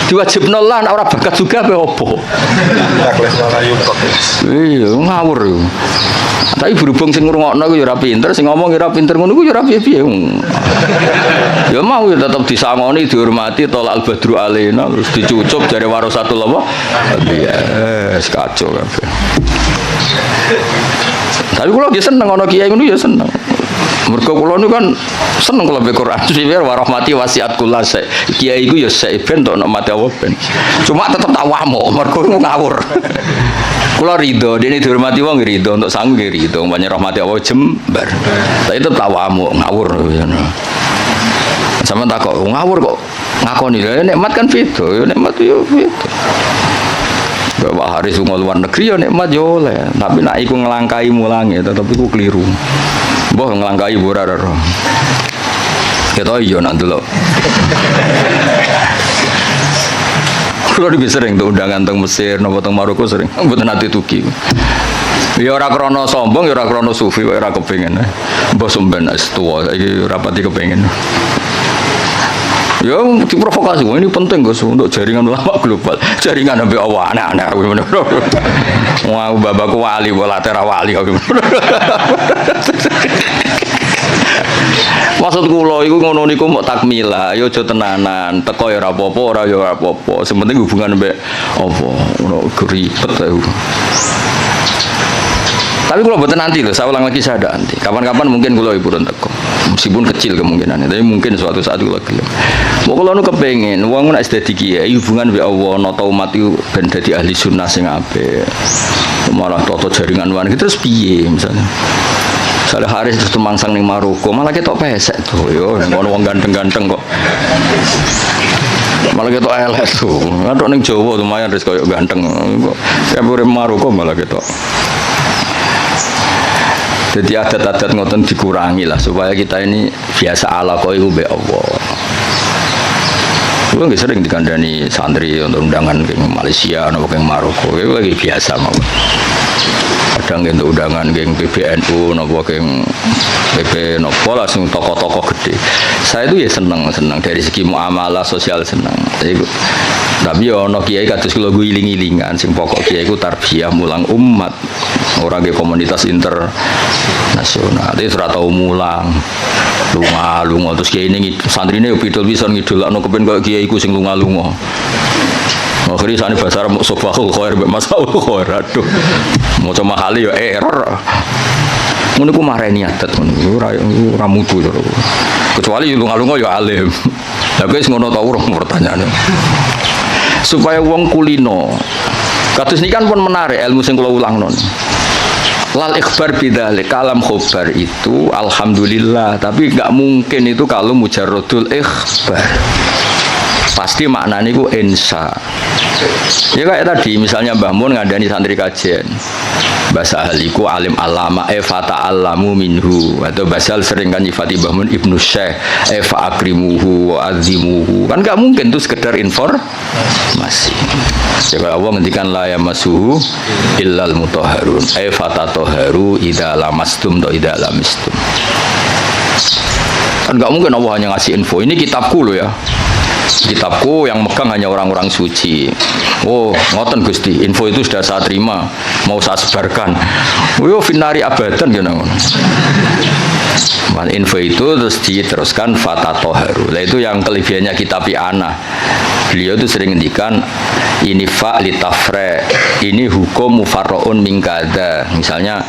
Diwajibno lan ora bakat juga apa opo. Iya, ngawur yo. Tapi berhubung sing ngrungokno ku yo ora pinter, sing ngomong yo ora pinter ngono ku yo ora piye-piye. Ya mau ya tetep disangoni, dihormati, tolak al-badru alaina, terus dicucup dari warasatul apa? Iya, kacau kabeh. Tapi kula nggih seneng ana kiai ngono ya seneng. Mergo kula niku kan seneng kalau baca Quran. Sifir warahmati wasiat kula sek. Kiai iku ya sek ben tok nek mati Allah ben. Cuma tetep tak wamuk mergo ngawur. Kula ridho, dene dihormati wong ridho, untuk sangu nggih ridho, banyak rahmati Allah jembar. Tapi tetep tak wamuk ngawur ngono. Sama tak kok ngawur kok ngakoni lha nikmat kan beda, ya nikmat yo beda. Bapak Haris lunga luar negeri ya nikmat yo oleh, tapi nek iku nglangkai mulange tetep iku keliru. Mbah nglangkai ora ora. Ketok yo nak delok. Kulo iki sering tuh undangan teng Mesir napa teng Maroko sering, mboten nate tuki. Ya ora krana sombong, ya ora krana sufi, ora kepengin. Mbah sampean wis tuwa, iki rapati kepengin. Ya diprovokasi, ini penting Gus untuk jaringan ulama global, jaringan sampai Allah aneh-aneh. Wah, babakku wali, bola tera wali. Maksud kula iku ngono niku mok takmila, ya aja tenanan, teko ya ora apa-apa, ora ya ora apa-apa. Sementing hubungan mbek apa, ngono ribet aku. Tapi kalau buatan nanti loh, saya ulang lagi saya ada nanti. Kapan-kapan mungkin kalau ibu teko, meskipun kecil kemungkinannya, tapi mungkin suatu saat kalau gelem. Mau kalau nu kepengen, uang nak sedih kiai, hubungan be Allah, nota umat itu ben dadi ahli sunnah sing apik. Malah toto jaringan wan terus piye misalnya. Misalnya Haris terus temangsang ning Maroko, malah ketok pesek tuh, yo, ngono wong ganteng-ganteng kok. Malah ketok elek tuh, kadok ning Jawa lumayan Haris koyo ganteng. Kok urip Maroko malah ketok. Jadi adat-adat ngoten dikurangi lah supaya kita ini biasa ala koi ube Allah. Gue nggak sering dikandani santri untuk undangan ke Malaysia atau ke Maroko, gue lagi biasa mau. kadang untuk undangan geng PBNU nopo geng PP nopo langsung tokoh-tokoh gede. Saya itu ya seneng dari segi muamalah sosial seneng. Tapi ya ono kiai kados kula giling-gilingan sing pokok kiai ku tarbiyah mulang umat. Orang ke komunitas internasional itu ora tau mulang. Lunga terus kiai ini santrine pidol pisan ngidolakno kepen kok kiai ku sing lunga-lunga. Akhirnya sana bahasa Arab sobahul khair masaul khair aduh maca mahali ya error ngono ku mareni adat ngono ora mutu kecuali lunga-lunga ya alim lha wis ngono ta urung pertanyaane supaya wong kulino kados niki kan pun menarik ilmu sing kula ulangno lal ikhbar bidzalik kalam khobar itu alhamdulillah tapi enggak mungkin itu kalau mujarradul ikhbar pasti maknanya itu insya. Ya kayak tadi misalnya Mbah Mun ngandani santri kajian bahasa ahliku alim alama fata alamu minhu atau bahasa sering kan nyifati Mbah Mun ibnu syekh fa akrimuhu wa azimuhu kan gak mungkin itu sekedar informasi. Ya kalau Allah ngendikan la yamassuhu illal mutahharun fata toharu idza lamastum atau idza lamistum kan gak mungkin Allah hanya ngasih info ini kitabku loh ya. Kitabku yang megang hanya orang-orang suci. Oh, ngoten Gusti, info itu sudah saya terima, mau saya sebarkan. Yo finari abadan ya nang. Info itu terus diteruskan fatatoharu. Nah itu yang kelebihannya kitab Ana. Beliau itu sering ngendikan ini fa litafre, ini hukum mufarraun min kada. Misalnya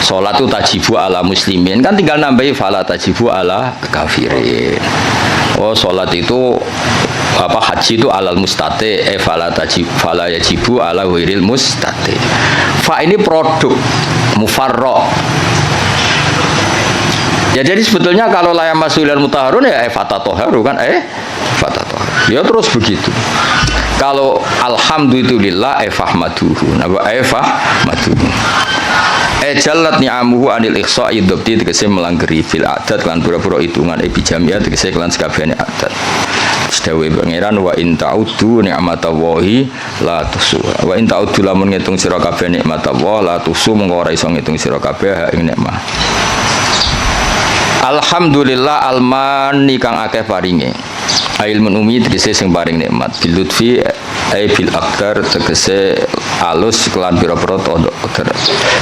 sholat itu tajibu ala muslimin, kan tinggal nambahi fala tajibu ala kafirin. Oh sholat itu apa haji itu alal mustate fala yajibu ala ghairil mustate. Fa ini produk mufarra. Ya jadi sebetulnya kalau la yamasul mutahharun ya fatatoharu kan fatatoharu. Ya terus begitu. Kalau alhamdulillah fahmaduhu. Napa fahmaduhu. Jalat ni'amuhu anil ikhsa'i dhabti tegese melanggeri fil adat lan pura-pura hitungan bijamiah tegese kelan sakabehane adat. Sedawe pangeran wa in ta'uddu ni'matallahi la tuhsuha. Wa in ta'uddu lamun ngitung sira kabeh nikmatallahi la tuhsu mengko ora iso ngitung sira kabeh ing nikmat. Alhamdulillah almani kang akeh paringe. Ilmun umi tegese sing paring nikmat bil lutfi bil akdar tegese alus kelan pira-pira todok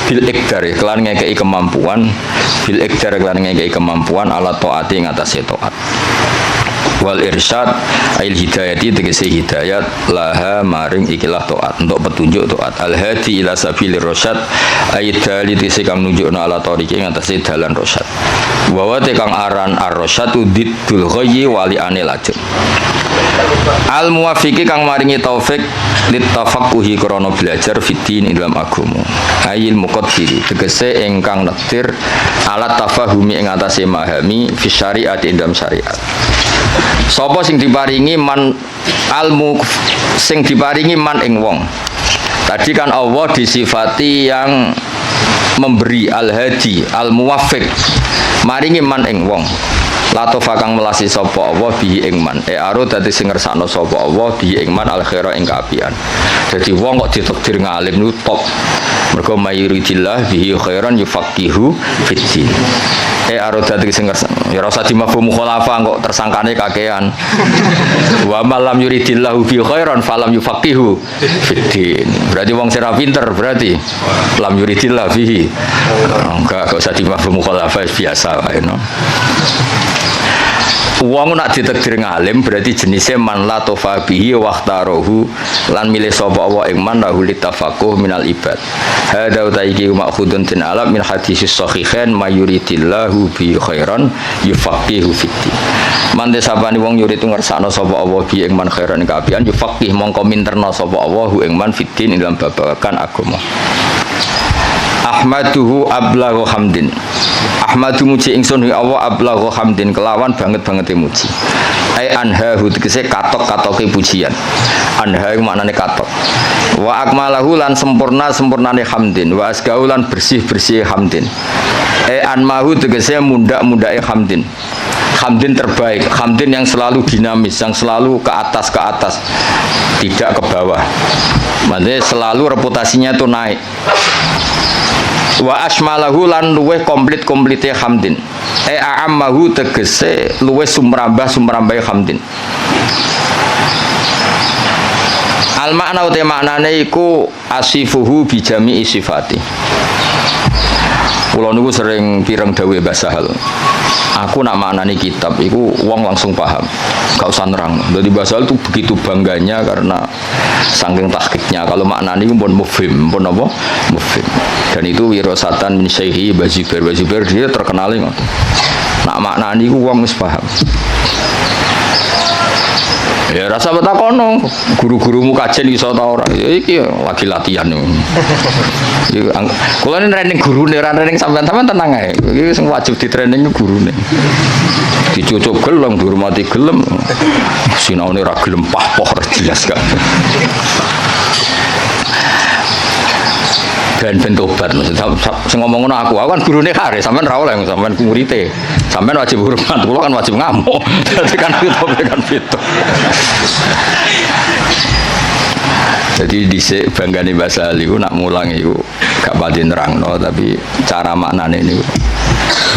bil ikdar kelan ngekeki kemampuan bil ikdar kelan ngekeki kemampuan ala taati ngatasi taat wal irsyad ail hidayati tegese hidayat laha maring ikilah taat untuk petunjuk taat al hadi ila sabilir rasyad aidali tegese kang nunjukna ala tariqi ngatasi dalan rasyad wa te kang aran ar-rasyad diddul ghayyi wali anil lajeng al muwafiqi kang maringi taufik litafaqquhi krana belajar fiddin ing dalam agama ayil muqaddiri tegese ingkang nektir alat tafahumi ing atase mahami fi syariat ing dalam syariat. Sapa sing diparingi man almu sing diparingi man ing wong. Tadi kan Allah disifati yang memberi al-hadi, al-muwaffiq. Maringi man ing wong. Latofa kang melasi sapa Allah bihi ing man. Aro dadi sing ngersakno sapa Allah bihi ing man al-khaira ing kaapian. Dadi wong kok ditakdir ngalim niku top. Mergo mayuridillah bihi khairan yufaqihu fiddin. Aro dadi sing ngersakno. Ya ora usah dimafhum mukhalafah kok tersangkane kakean. Wa malam yuridillahu bihi khairan falam yufaqihu fiddin. Berarti wong sing pinter berarti lam yuridillah bihi. Enggak usah dimafhum mukhalafah biasa wae no. Wong nak ditakdir ngalim berarti jenisnya man la tofa bihi waqtarohu lan milih sapa Allah ing man lahu litafaqquh minal ibad. Hadza utaiki ma'khudun tin alam min hadisis sahihain mayuridillahu bi khairan yufaqihu fiddin. Man desapani wong yurid ngersakno sapa Allah bi ing man khairan kaapian yufaqih mongko minterno sapa Allah ing man fiddin ing dalam babagan agama. Ahmaduhu ablaghu hamdin. Ahmadu muji ingsun Allah ablaghu hamdin kelawan banget-bangete muji. Ai anhahu tegese katok-katoke pujian. Anha maknane katok. Wa akmalahu lan sempurnane hamdin, wa asgau lan bersih-bersih hamdin. Anmahu tegese mundak-mundake hamdin. Hamdin terbaik, hamdin yang selalu dinamis, yang selalu ke atas, tidak ke bawah. Maksudnya selalu reputasinya itu naik. Wa asmalahu lan luweh komplit-komplite hamdin. A'ammahu tegese luweh sumrambah-sumrambahe hamdin. Al makna uta maknane iku asifuhu bi jami'i sifati. Kula niku sering pireng dawuh Mbah Sahal. Aku nak maknani kitab iku wong langsung paham. Gak usah nerang. Jadi Mbah Sahal itu begitu bangganya karena saking tahqiqnya. Kalau maknani iku pun mufhim, pun apa? Mufhim. Dan itu wirasatan min syaihi Mbah Zubair dia terkenal ngoten. Nak maknani iku wong wis paham. Ya rasa betakono guru-gurumu kajen iso ta ora. Ya iki lagi latihan. Iki kula ini training gurune ora training sampean-sampean tenang ae. Iki sing wajib di training gurune. Dicucuk gelem dihormati gelem. Sinaune ora gelem pah-poh jelas kan. Ben tobat sing ngomong ngono aku kan gurune kare sampean ra oleh sampean muridé sampean wajib hormat kula kan wajib ngamuk dadi kan itu jadi dhisik banggane Mbah Sahal iku nak mulang iku gak pati nerangno tapi cara maknane niku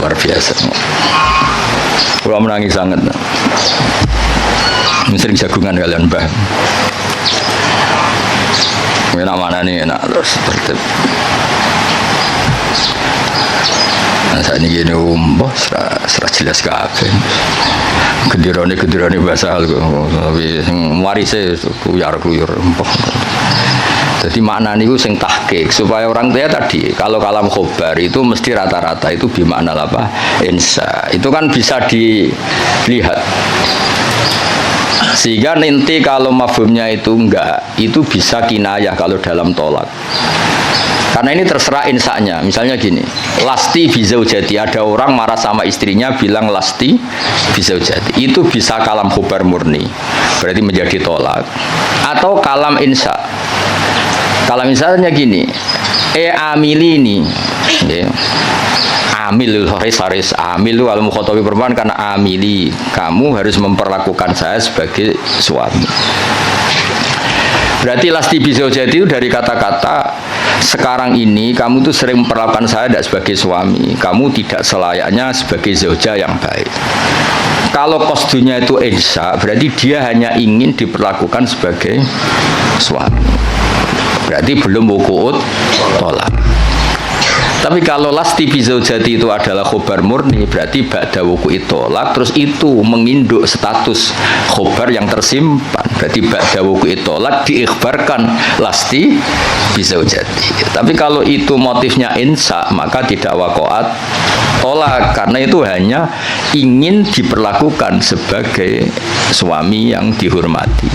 luar biasa kula menangis sangat sering jagungan kalian Mbah. Enak mana nih enak terus tertib. Nah saat ini gini serah jelas kabeh. Kedirone bahasa hal tapi warise kuyar. Jadi makna niku sing tahqiq supaya orang tua tadi kalau kalam khobar itu mesti rata-rata itu bimakna apa? Insya. Itu kan bisa dilihat. Sehingga nanti kalau mafhumnya itu enggak, itu bisa kinayah kalau dalam tolak. Karena ini terserah insanya. Misalnya gini, lasti bizaujati, ada orang marah sama istrinya bilang lasti bizaujati. Itu bisa kalam khobar murni, berarti menjadi tolak. Atau kalam insya. Kalam insanya gini, amilini, ya. Amil haris amil al mukhatabi perempuan karena amili kamu harus memperlakukan saya sebagai suami. Berarti lasti bizaujati itu dari kata-kata sekarang ini kamu tuh sering memperlakukan saya tidak sebagai suami, kamu tidak selayaknya sebagai zauja yang baik. Kalau qasdunya itu insya, berarti dia hanya ingin diperlakukan sebagai suami. Berarti belum wuku'ut tolak. Tapi kalau lasti bizaujati itu adalah khobar murni, berarti ba'da wuku'it tolak, terus itu menginduk status khobar yang tersimpan. Berarti ba'da wuku'it tolak diikhbarkan lasti bizaujati. Tapi kalau itu motifnya insya, maka tidak waqa'at tolak, karena itu hanya ingin diperlakukan sebagai suami yang dihormati.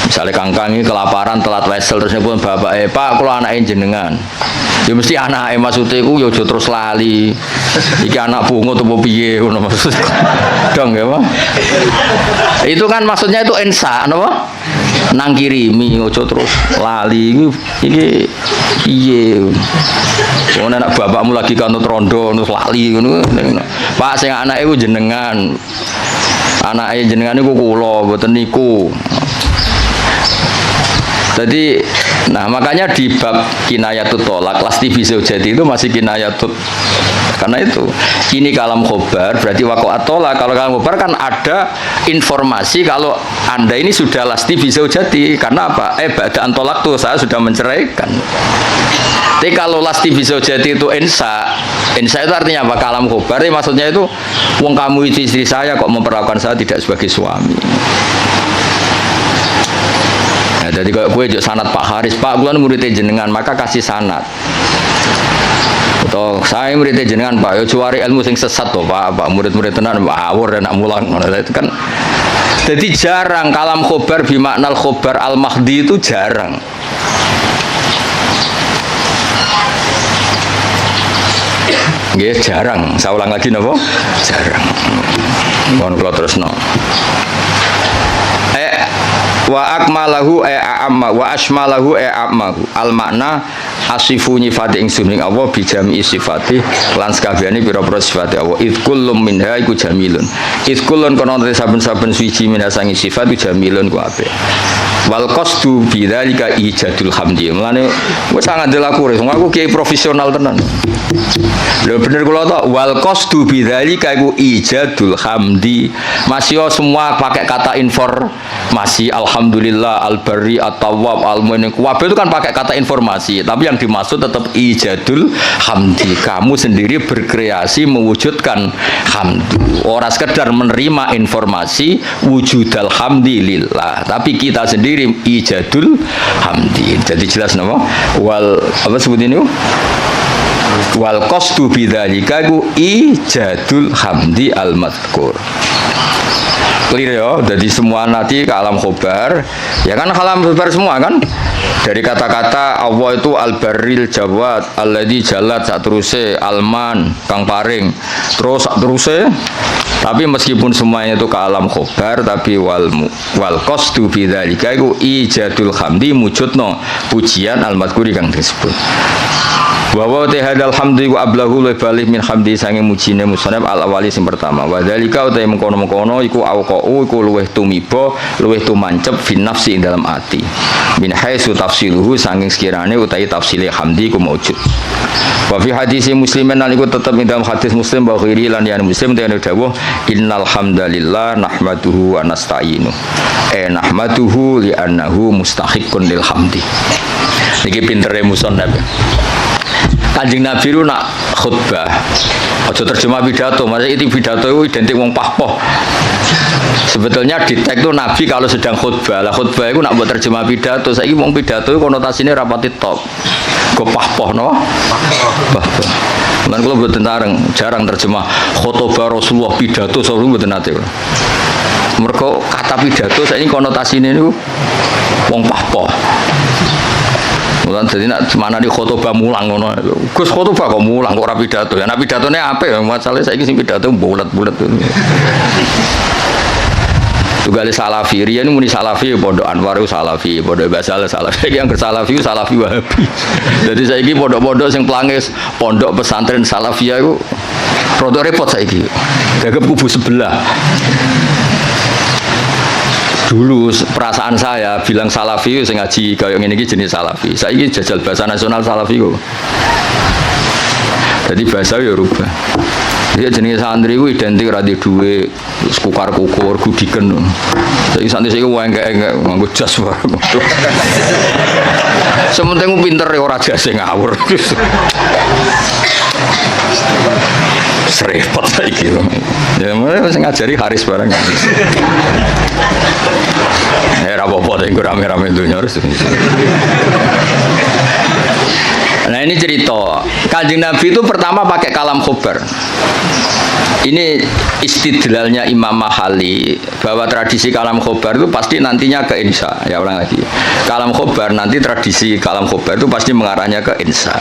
Misalnya kangkang ini kelaparan telat wesel terus pun bapak pak kalau anaknya jenengan ya mesti anaknya maksudnya itu ya terus lali iki anak bungo atau piye maksudnya dong ya pak itu kan maksudnya itu ensa apa nang kirimi ojo terus lali iki piye anak bapakmu lagi kanut rondo terus lali pak sing anaknya itu jenengan anaknya jenengan itu kula mboten niku. Jadi, nah makanya di bab kinayatut tolak, lasti bizaujati itu masih kinayatut. Karena itu, ini kalam khobar, berarti waqa'at tolak. Kalau kalam khobar kan ada informasi kalau Anda ini sudah lasti bizaujati. Karena apa? Ba'da'an tolak tuh, saya sudah menceraikan. Tapi kalau lasti bizaujati itu insya itu artinya apa? Kalam khobar, maksudnya itu, wong kamu itu istri saya kok memperlakukan saya tidak sebagai suami. Nah, jadi kalau gue jauh sanad Pak Haris, Pak gue muridnya jenengan, maka kasih sanad. Atau saya muridnya jenengan Pak, yo cuari ilmu sing sesat toh Pak, murid-murid tenan awur dan nak mulang. Itu kan, jadi jarang kalam khobar bimaknal khobar al mahdi itu jarang. Nggih jarang. Saya ulang lagi napa? Jarang. Mohon kula terusno. wa akmalahu amma wa asmalahu ammahu al makna asifu nyifati ingsun ing Allah bijami sifati lan sakabehane pira-pira sifate Allah id kullum minha iku jamilun id kullun kono saben-saben suci minha sangi sifat iku jamilun ku apik wal qasdu bidzalika ijadul hamdi mulane wis sangat delaku aku kiai profesional tenan lho bener kula tok wal qasdu bidzalika iku ijadul hamdi masih semua pakai kata informasi alhamdulillah al-barri at-tawwab al-mu'min kabeh itu kan pakai kata informasi tapi yang dimaksud tetap ijadul hamdi kamu sendiri berkreasi mewujudkan hamdu ora sekedar menerima informasi wujudal hamdi lillah tapi kita sendiri ijadul hamdi jadi jelas nama wal apa sebut ini wal qasdu bidzalika ku ijadul hamdi al madhkur clear ya jadi semua nanti ke alam khobar ya kan alam khobar semua kan dari kata-kata Allah itu al-barril jawad alladzi jalat sak teruse alman kang paring terus sak teruse tapi meskipun semuanya itu ke alam khobar tapi wal qasdu bidzalika iku ijadul hamdi mujudno pujian al-madhkuri kang disebut bahwa tehadal hamdi wa ablahu lebih min hamdi sange mujine musannaf al awali sing pertama wa dzalika uta mengkono-mengkono iku auqau iku luweh tumiba luweh tumancep fin nafsi ing dalam ati min haitsu tafsiluhu sange sekirane utahe tafsile hamdi iku maujud wa fi hadis muslimin lan iku tetep ing dalam hadis muslim wa ghairi lan yang muslim dene dawuh innal hamdalillah nahmaduhu wa nasta'inu nahmaduhu li annahu mustahiqqun lil hamdi iki pintere musannaf Kanjeng Nabi itu nak khutbah aja terjemah pidato maksudnya itu pidato itu identik wong pahpoh sebetulnya di teks itu Nabi kalau sedang khutbah lah khutbah itu nak buat terjemah pidato saya wong pidato itu konotasinya rapati top ke pahpoh no pahpoh dan kalau buat tentang jarang terjemah khutbah Rasulullah pidato selalu buat nanti mereka kata pidato saya ini konotasinya itu wong pahpoh mulan jadi nak mana di khotbah mulang ngono. Gus khotbah kok mulang kok ora pidato. Ya nek pidatone apik ya masalahnya saiki sing pidato bulat-bulat. Tugale salafi riyen muni salafi pondok Anwar salafi, pondok Basal salafi, yang bersalafi salafi Wahabi. Jadi saiki pondok-pondok sing pelangis pondok pesantren salafiyah iku rada repot saiki. Dagep kubu sebelah. Dulu perasaan saya bilang salafi sing ngaji kaya ngene iki jenis salafi. Saiki jajal bahasa nasional salafi kok. Jadi bahasa ya rubah. Dia jenis santri ku identik ra di duwe kukar-kukur gudiken. Saiki santri saiki engke-engke nganggo jas wae. Sementing pinter ya ora jase ngawur. Serempet saiki. Ya mulai wis ngajari Haris barang. Era apa-apa ning rame-rame dunya harus. Nah ini cerita Kanjeng Nabi itu pertama pakai kalam khobar. Ini istidlalnya Imam Mahali bahwa tradisi kalam khobar itu pasti nantinya ke insya. Ya ulang lagi. Kalam khobar nanti tradisi kalam khobar itu pasti mengarahnya ke insya.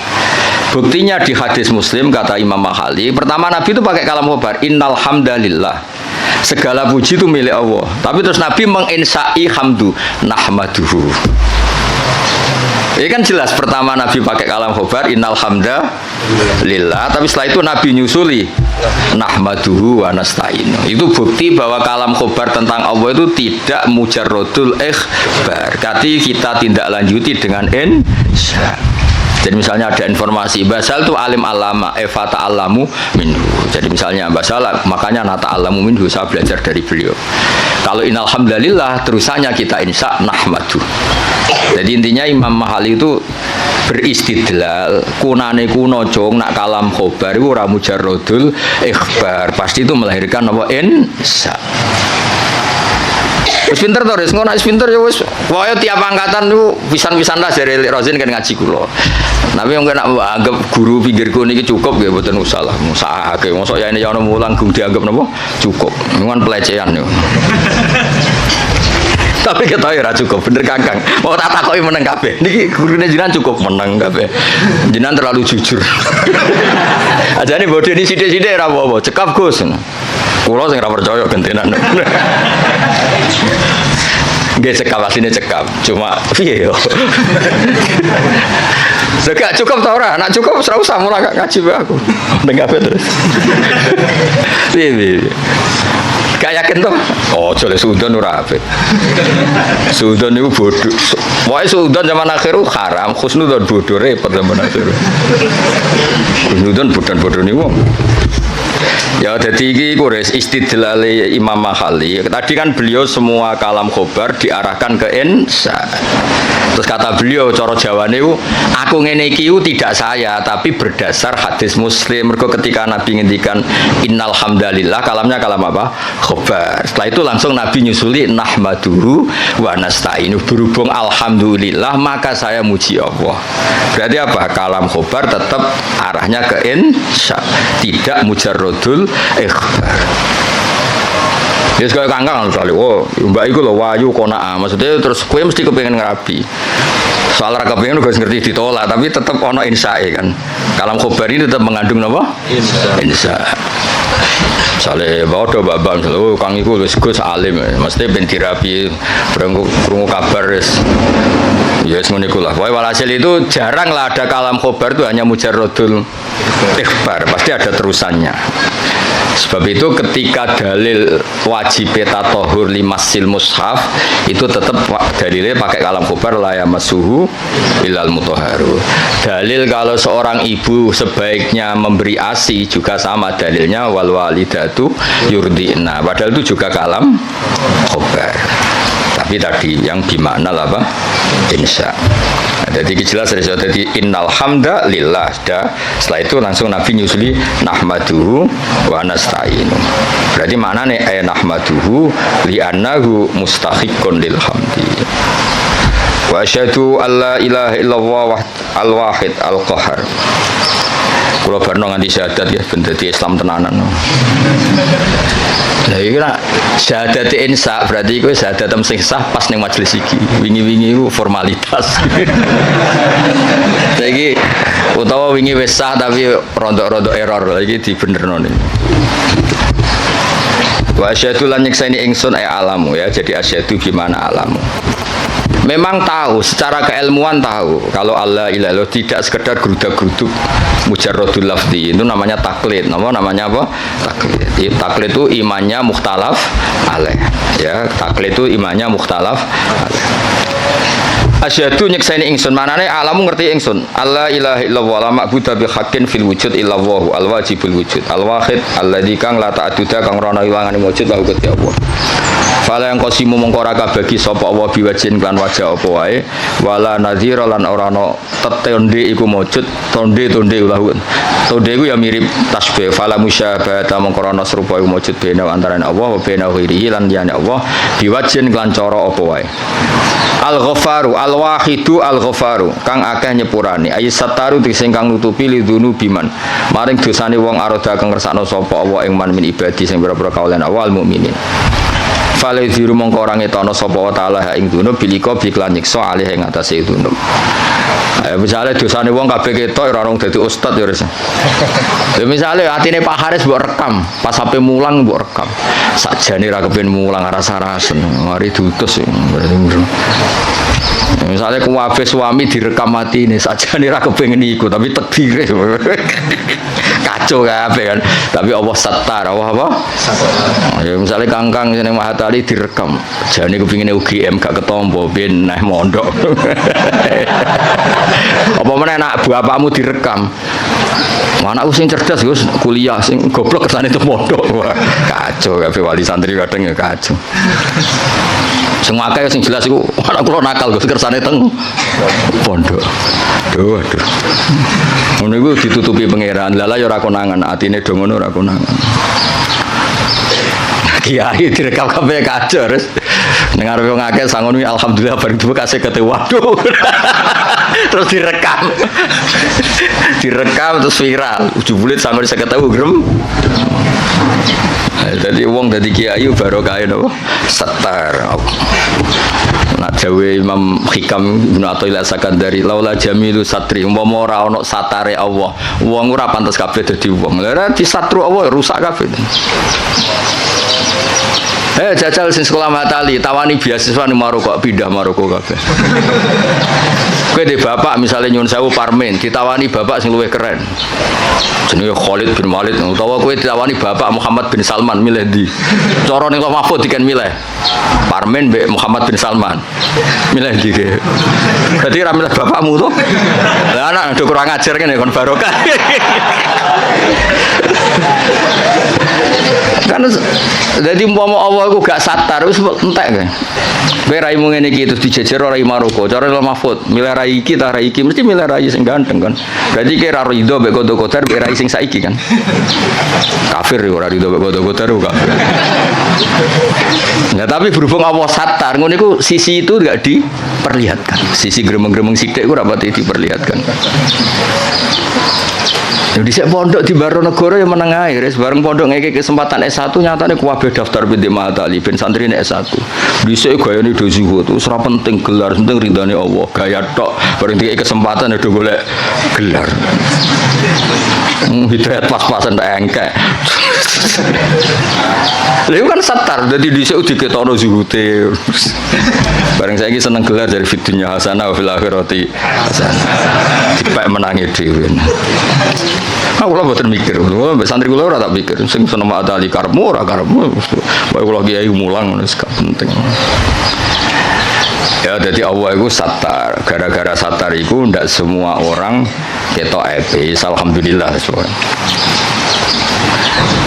Buktinya di hadis Muslim kata Imam Mahali, pertama Nabi itu pakai kalam khobar. Innal hamdalillah. Segala puji itu milik Allah. Tapi terus Nabi menginsai hamdu nahmaduhu. Ini kan jelas pertama Nabi pakai kalam khobar innal hamda lillah, tapi setelah itu Nabi nyusuli nahmaduhu wa nasta'inu. Itu bukti bahwa kalam khobar tentang Allah itu tidak mujarrodul ikhbar. Berarti kita tindak lanjuti dengan insya. Jadi misalnya ada informasi Basal itu alim alama fata alamu minhu. Jadi misalnya Basal makanya nata alamu minhu saya belajar dari beliau. Kalau innal hamdalillah terusannya kita insya nahmadu. Jadi intinya Imam Mahali itu beristidlal kunane kuno jong nak kalam khobar itu ora mujarrodul ikhbar. Pasti itu melahirkan apa insya. Wis pinter to, wis ngono wis pinter ya wis. Pokoke tiap angkatan niku pisan-pisan lah jare Rozin kan ngaji kula. Tapi wong nek anggap guru pinggirku niki cukup nggih mboten usah lah. Musahake mosok ya ini ya ono mulang gung dianggap napa? Cukup. Niku pelecehan niku. Tapi ketahui ora cukup, bener Kakang. Mau tak takoki meneng kabeh. Niki gurune jenengan cukup meneng kabeh. Jenengan terlalu jujur. Ajane bodoni sithik-sithik ora apa-apa, cekap Gus. Kula sing ora percaya gentenan. Nggih cekap asline cekap. Cuma piye yo. Gak cukup ta ora? Nak cukup ora usah mulai ngaji wae aku. Ndeng kabeh terus. Piye. Gak yakin toh? Oh, jole sudon ora apik. Sudon niku bodho. Wae sudon zaman akhir haram, khusnudon bodho repot zaman akhir. Khusnudon bodho niku. Ya jadi iki kures istidlale Imam Mahalli. Tadi kan beliau semua kalam khobar diarahkan ke insya. Terus kata beliau cara Jawane aku ngene iki tidak saya tapi berdasar hadis Muslim. Mergo ketika Nabi ngendikan innal hamdalillah kalamnya kalam apa? Khobar. Setelah itu langsung Nabi nyusuli nahmaduhu wa nasta'inu. Berhubung alhamdulillah maka saya muji Allah. Berarti apa? Kalam khobar tetap arahnya ke insya, tidak mujarrodul ikhbar. Ya sekali kangkang misalnya, oh mbak itu loh wayu kona, maksudnya terus kue mesti kepengen ngerabi. Soal raga pengen udah ngerti ditolak, tapi tetap ono insyae kan. Kalam khobar ini tetap mengandung apa? Insya. Misalnya bawa do babam, oh kang iku gus alim, mesti ben dirabi, berengku kabar res. Ya semuanya ikulah. Walhasil itu jarang lah ada kalam khobar itu hanya mujarrodul ikhbar, pasti ada terusannya. Sebab itu ketika dalil wajib tatohur limasil mushaf itu tetap dalilnya pakai kalam khobar la yamassuhu illal mutahharu. Dalil kalau seorang ibu sebaiknya memberi ASI juga sama dalilnya wal walidatu yurdina. Padahal itu juga kalam khobar. Tapi tadi yang bimakna apa? Insya. Jadi jelas jadi innal hamda lillah. Setelah itu langsung Nabi nyusuli nahmaduhu wa nasta'inu. Berarti maknanya nahmaduhu li'annahu mustahiqqun lil hamdi. Wa asyhadu alla ilaha illallah al-wahid al-qahar. Kula barno nganti syahadat ya ben dadi Islam tenanan. Lah iki nak syahadat insya berarti iku syahadat sing sah pas ning majelis iki. Wingi-wingi iku formalitas. Saiki utawa wingi wis sah tapi rontok-rontok error lagi dibenerno nih. Wa asyhadu lan nyekseni ingsun alamu ya. Jadi asyhadu gimana alamu. Memang tahu, secara keilmuan tahu kalau Allah ilallah tidak sekedar gerudak-geruduk mujarrodul lafzi itu namanya taklid. Namanya apa? Taklid. Taklid itu imannya mukhtalaf alaih. Ya, taklid itu imannya mukhtalaf alaih. Asyhadu nyekseni ingsun manane alamu ngerti ingsun alla ilaha illallah la ma'budu bi haqqin fil wujud illallah al wajibul wujud al wahid alladzi kang la ta'duda kang rono ilangane wujud la gusti Allah. Fala yang qasimu mongko ora kabagi sapa Allah biwajin lan wajah apa wae wala nadhira lan ora ana tetonde iku wujud tonde ulah tonde iku ya mirip tasbih fala musyabahata mongko ana serupa iku wujud bena antarané Allah wa bena ghairihi lan liyane Allah biwajin lan cara apa wae. Al-Ghafaru al-Wahidu al-Ghafaru kang akeh nyepurane ayat sataru sing kang nutupi lidunu biman maring dosane wong aroda kang ngersakno sapa Allah ing man min ibadi sing pira-pira kaulan awal mukminin. Fale diru mongko ora ngetono sapa taala ing dunub bilika biklan nyiksa alih ing atase dunub. Misale dosane wong kabeh ketok ora ono dadi ustad ya wis. Ya misale atine Pak Haris mbok rekam, pas sampe mulang mbok rekam. Sakjane ra kepen mulang rasa-rasen, mari diutus. Misalnya kuwabe suami direkam mati ini saja nih ra kepengen iku tapi takdir kacau kabeh kan. Tapi Allah satar, Allah apa? Satar. Ya misalnya kangkang seneng Mahatali direkam, jane kepengine UGM gak ketompo ben neh mondok. Apa meneh anak bapakmu direkam. Anakku sing cerdas Gus kuliah sing goblok kesane itu mondok. Wah, kacau kabeh wali santri kadang ya kacau. Semua akeh sing jelas iku anak kula nakal Gus kersane teng pondok. Aduh. Ngono iku ditutupi pangeran. Lala ya ora konangan, atine do ngono ora konangan. Kiai direkam kabeh kacau terus. Ning arep wong akeh sangono alhamdulillah bareng dhewe kasih kete waduh. Terus direkam. Direkam terus viral. Jebule sampe 50.000 grem. Jadi wong dadi kiai barokah napa? Setar. Nak dawe Imam Hikam Ibnu Athaillah Sakandari laula jamilu satri umpama ora ana satare Allah, wong ora pantes kabeh dadi wong. Lah di satru Allah rusak kabeh. Jajal sing sekolah matali, tawani beasiswa ning Maroko pindah Maroko kabeh. Kowe de bapak misalnya nyun sewu Parmen, ditawani bapak sing luwih keren. Jenenge Khalid bin Walid utawa kowe ditawani bapak Muhammad bin Salman milih ndi? Cara ning Lauh Mahfuz diken milih. Parmen mbek Muhammad bin Salman. Milih ndi ke? Berarti ra milih bapakmu to? Lah anak do kurang ajar kene kon barokah. Kan jadi umpama Allah iku gak satar wis entek kae. Kowe raimu ngene iki terus dijejer rai Maroko, cara Lauh Mahfuz, milih rai iki ta rai iki mesti milih rai sing ganteng kan. Berarti kira rido mbek kodho-kodar mbek rai sing saiki kan. Kafir ora rido mbek kodho-kodar kafir. Nah, tapi berhubung Allah satar, ngono iku sisi itu enggak diperlihatkan. Sisi gremeng-gremeng sithik iku ora pati diperlihatkan. Jadi saya pondok di Baronegoro yang menengah air, bareng pondok ngeke kesempatan S1 nyatanya kuwabe daftar binti Mahatali ben santri ini S1. Bisa gaya ini do zuhud, serap penting gelar, penting ridhani Allah, gaya tok, bareng ngeke kesempatan ada golek gelar. Hidayat pas-pasan tak engkek. Lalu kan satar, jadi di sini diketahui zuhudnya. Bareng saya ini seneng gelar dari fitunya hasanah, fil akhirati hasanah. Dipek menangi dewi. Aku lah buatan mikir, santri gue ora tak pikir. Sing seneng Mahatali karepmu ora karepmu. Bae kula kiai mulang wis gak penting. Ya jadi Allah itu satar. Gara-gara satar itu ndak semua orang ketok epe. Alhamdulillah semua.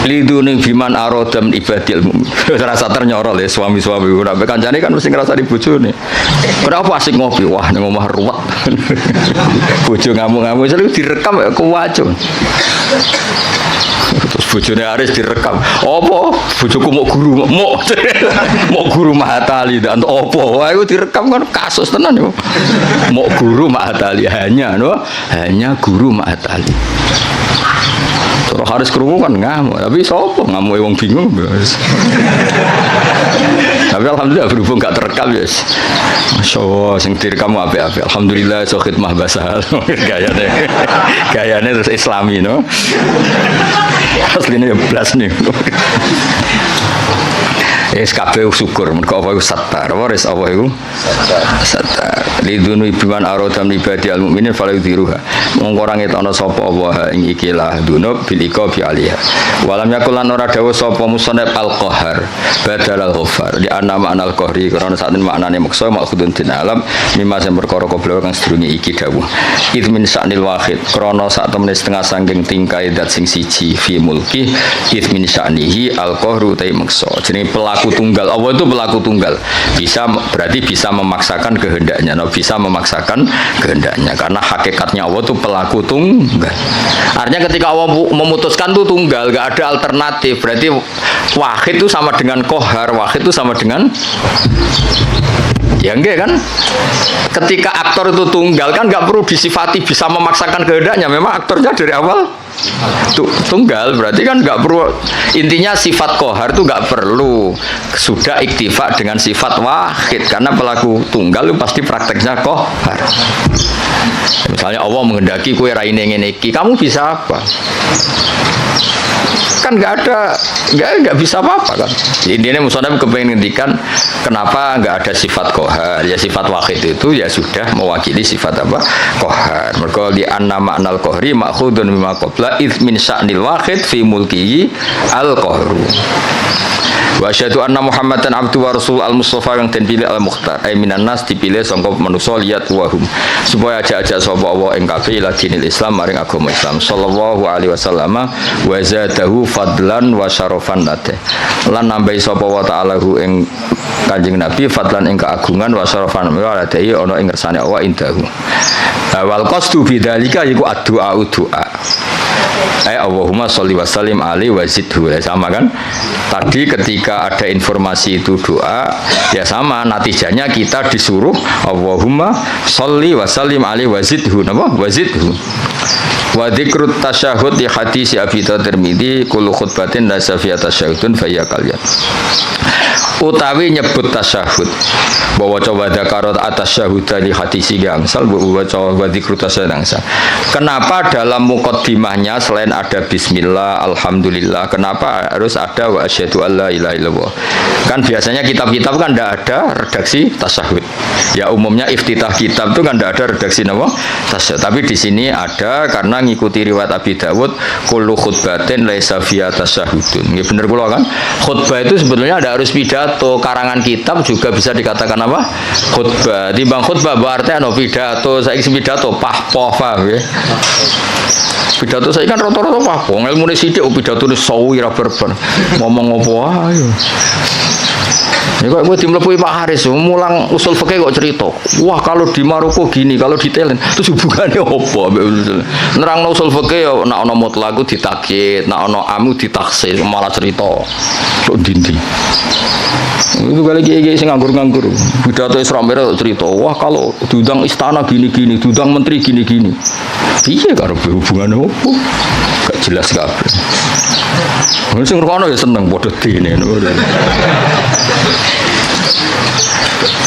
Lidune biman arodam ibadil mu'min. Rasa ternyorol ya suami-suami ora kancane kan mesti ngrasa di bojone. Kenapa asik ngopi? Wah ning omah ruwet. Bojo ngamuk-ngamuk selalu direkam ya kuwacun. Terus bojone Aris direkam. Apa? Bojoku mau guru, mau guru Mahatali dan opo? Wah itu direkam kan kasus tenan yo. Mau guru Mahatali hanya guru Mahatali. Terus harus kerungu kan ngamuk, tapi sopo ngamuk wong bingung. Tapi alhamdulillah berhubung gak terekam ya. Masya Allah, sing direkam apik-apik. Alhamdulillah so khidmah basah. Gayane terus Islami no. Asline ya blas nih. SKP syukur mergo apa iku satar waris apa iku satar lidunu biman arodam ibadi al mukminin fala yudhiruha mongko ora ngetokno sapa Allah ing ikilah dunub bilika bi alih walam yakul lan ora dawuh sapa musannaf al qahar badal al ghafar di anna ma'nal qahri karena saat ini maknane maksa maksudun din alam mimma sing perkara koblo kang sedurunge iki dawuh id min sa'nil wahid krana sak temene setengah saking tingkai dat sing siji fi mulki id min sa'nihi al qahru ta maksa jenenge pelaku tunggal. Allah itu pelaku tunggal. Berarti bisa memaksakan kehendaknya. Bisa memaksakan kehendaknya. Karena hakikatnya Allah itu pelaku tunggal. Artinya ketika Allah memutuskan itu tunggal, gak ada alternatif. Berarti wahid itu sama dengan kohar. Wahid itu sama dengan ya enggak kan? Ketika aktor itu tunggal kan nggak perlu disifati bisa memaksakan kehendaknya. Memang aktornya dari awal tunggal, berarti kan nggak perlu. Intinya sifat kohar itu nggak perlu, sudah iktifa dengan sifat wahid karena pelaku tunggal itu pasti prakteknya kohar. Misalnya Allah menghendaki kue raine ngene iki, kamu bisa apa? Kan nggak bisa apa-apa kan. Intinya musonab kepengen ngendikan kenapa nggak ada sifat kohar. Ya sifat wahid itu ya sudah mewakili sifat apa? Kohar. Mereka di anna ma'nal kohri ma'khudun mimma qabla id min sya'nil wahid fi mulkihi al kohru. Wa asyhadu anna Muhammadan abdu wa rasul al-mustafa yang den pilih al-mukhtar ay minan nas dipilih sangka manusa liyat wahum supaya aja-aja sapa Allah ing kabeh ila dinil Islam maring agama Islam sallallahu alaihi wasallam wa zadahu fadlan wa syarafan latih lan nambahi sapa wa ta'ala hu ing Kanjeng Nabi fadlan ing keagungan wa syarafan wa latih ana ing ngersane Allah indahu wal qasdu bidzalika iku addu'a Allahumma sholli wa sallim alaihi wa zidhu sama kan tadi ketika ada informasi itu doa ya sama natijanya kita disuruh Allahumma sholli wa sallim alaihi wa zidhu napa wa zidhu wa dzikrut tasyahud di hadis Abi Tirmidzi kullu khutbatin la safiyat tasyahudun fa ya kalian utawi nyebut tasyahud bahwa coba dakarat atas syahudani hadisi gangsal bahwa coba dikru tasyahud. Kenapa dalam mukaddimahnya selain ada bismillah alhamdulillah kenapa harus ada wa asyhadu alla ilaha illallah? Kan biasanya kitab-kitab kan tidak ada redaksi tasyahud. Ya umumnya iftitah kitab itu kan tidak ada redaksi nama tasyahud. Tapi di sini ada karena ngikuti riwayat Abi Dawud kullu khutbatin laisa fiha tasyahudun. Nggih bener kula kan? Khutbah itu sebetulnya tidak harus pidato, karangan kitab juga bisa dikatakan apa? Khutbah. Timbang khutbah berarti ana pidato, saiki pidato pahpoh paham ya. Pidato saya kan rata-rata pahpoh, ilmune sithik pidato ne sawi ra berber. Ngomong apa ayo. Ya kok gue dimlepui Pak Haris, mulang usul fikih kok cerita. Wah kalau di Maroko gini, kalau di Thailand, terus hubungannya apa? Nerang usul fikih ya, nak ono mutlak ditakit, nak ono amu ditaksir, malah cerita. Kok dindi? Itu kali kiai sing nganggur-nganggur. Pidato Isra Mi'raj cerita. Wah kalau diundang istana gini-gini, diundang menteri gini-gini. Iya karo hubungannya apa? Gak jelas kabeh. Sing ngrungokno ya seneng padha dene.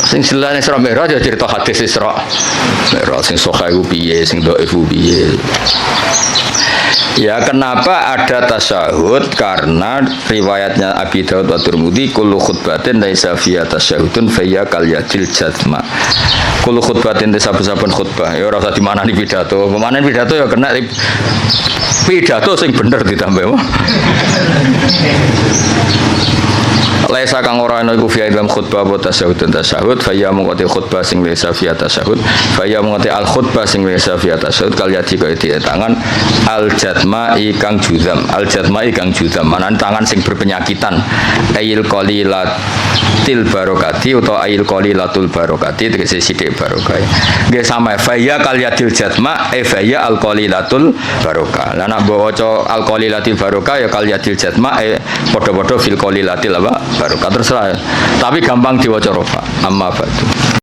Sing silane Isra Mi'raj ya cerita hadis Isra Mi'raj sing sahih piye sing dhaif piye. Ya kenapa ada tasyahud? Karena riwayatnya Abi Dawud wa Tirmidzi kullu khutbatin laisa fiha tasyahudun fa hiya kal yadil jazma. Kullu khutbatin saben-saben khutbah ya ora usah dimanani pidato. Pemanen pidato ya kena pidato sing bener ditambah. Laisa kang ora ana iku fi dalam khutbah wa tasyahud fa ya mengoti khutbah sing laisa fi tasyahud fa ya mengoti al khutbah sing laisa fi tasyahud kal yati kaya di tangan al jatma'i kang juzam manan tangan sing berpenyakitan ayil qalilatil barokati utawa ayil qalilatul barokati tegese sithik barokah nggih sama fa ya kal yatil jatma fa ya al qalilatul barokah lan nek waca al qalilatil barokah ya kal yatil jatma padha-padha fil qalilatil apa barokah terserah tapi gampang diwaca rofa amma ba'du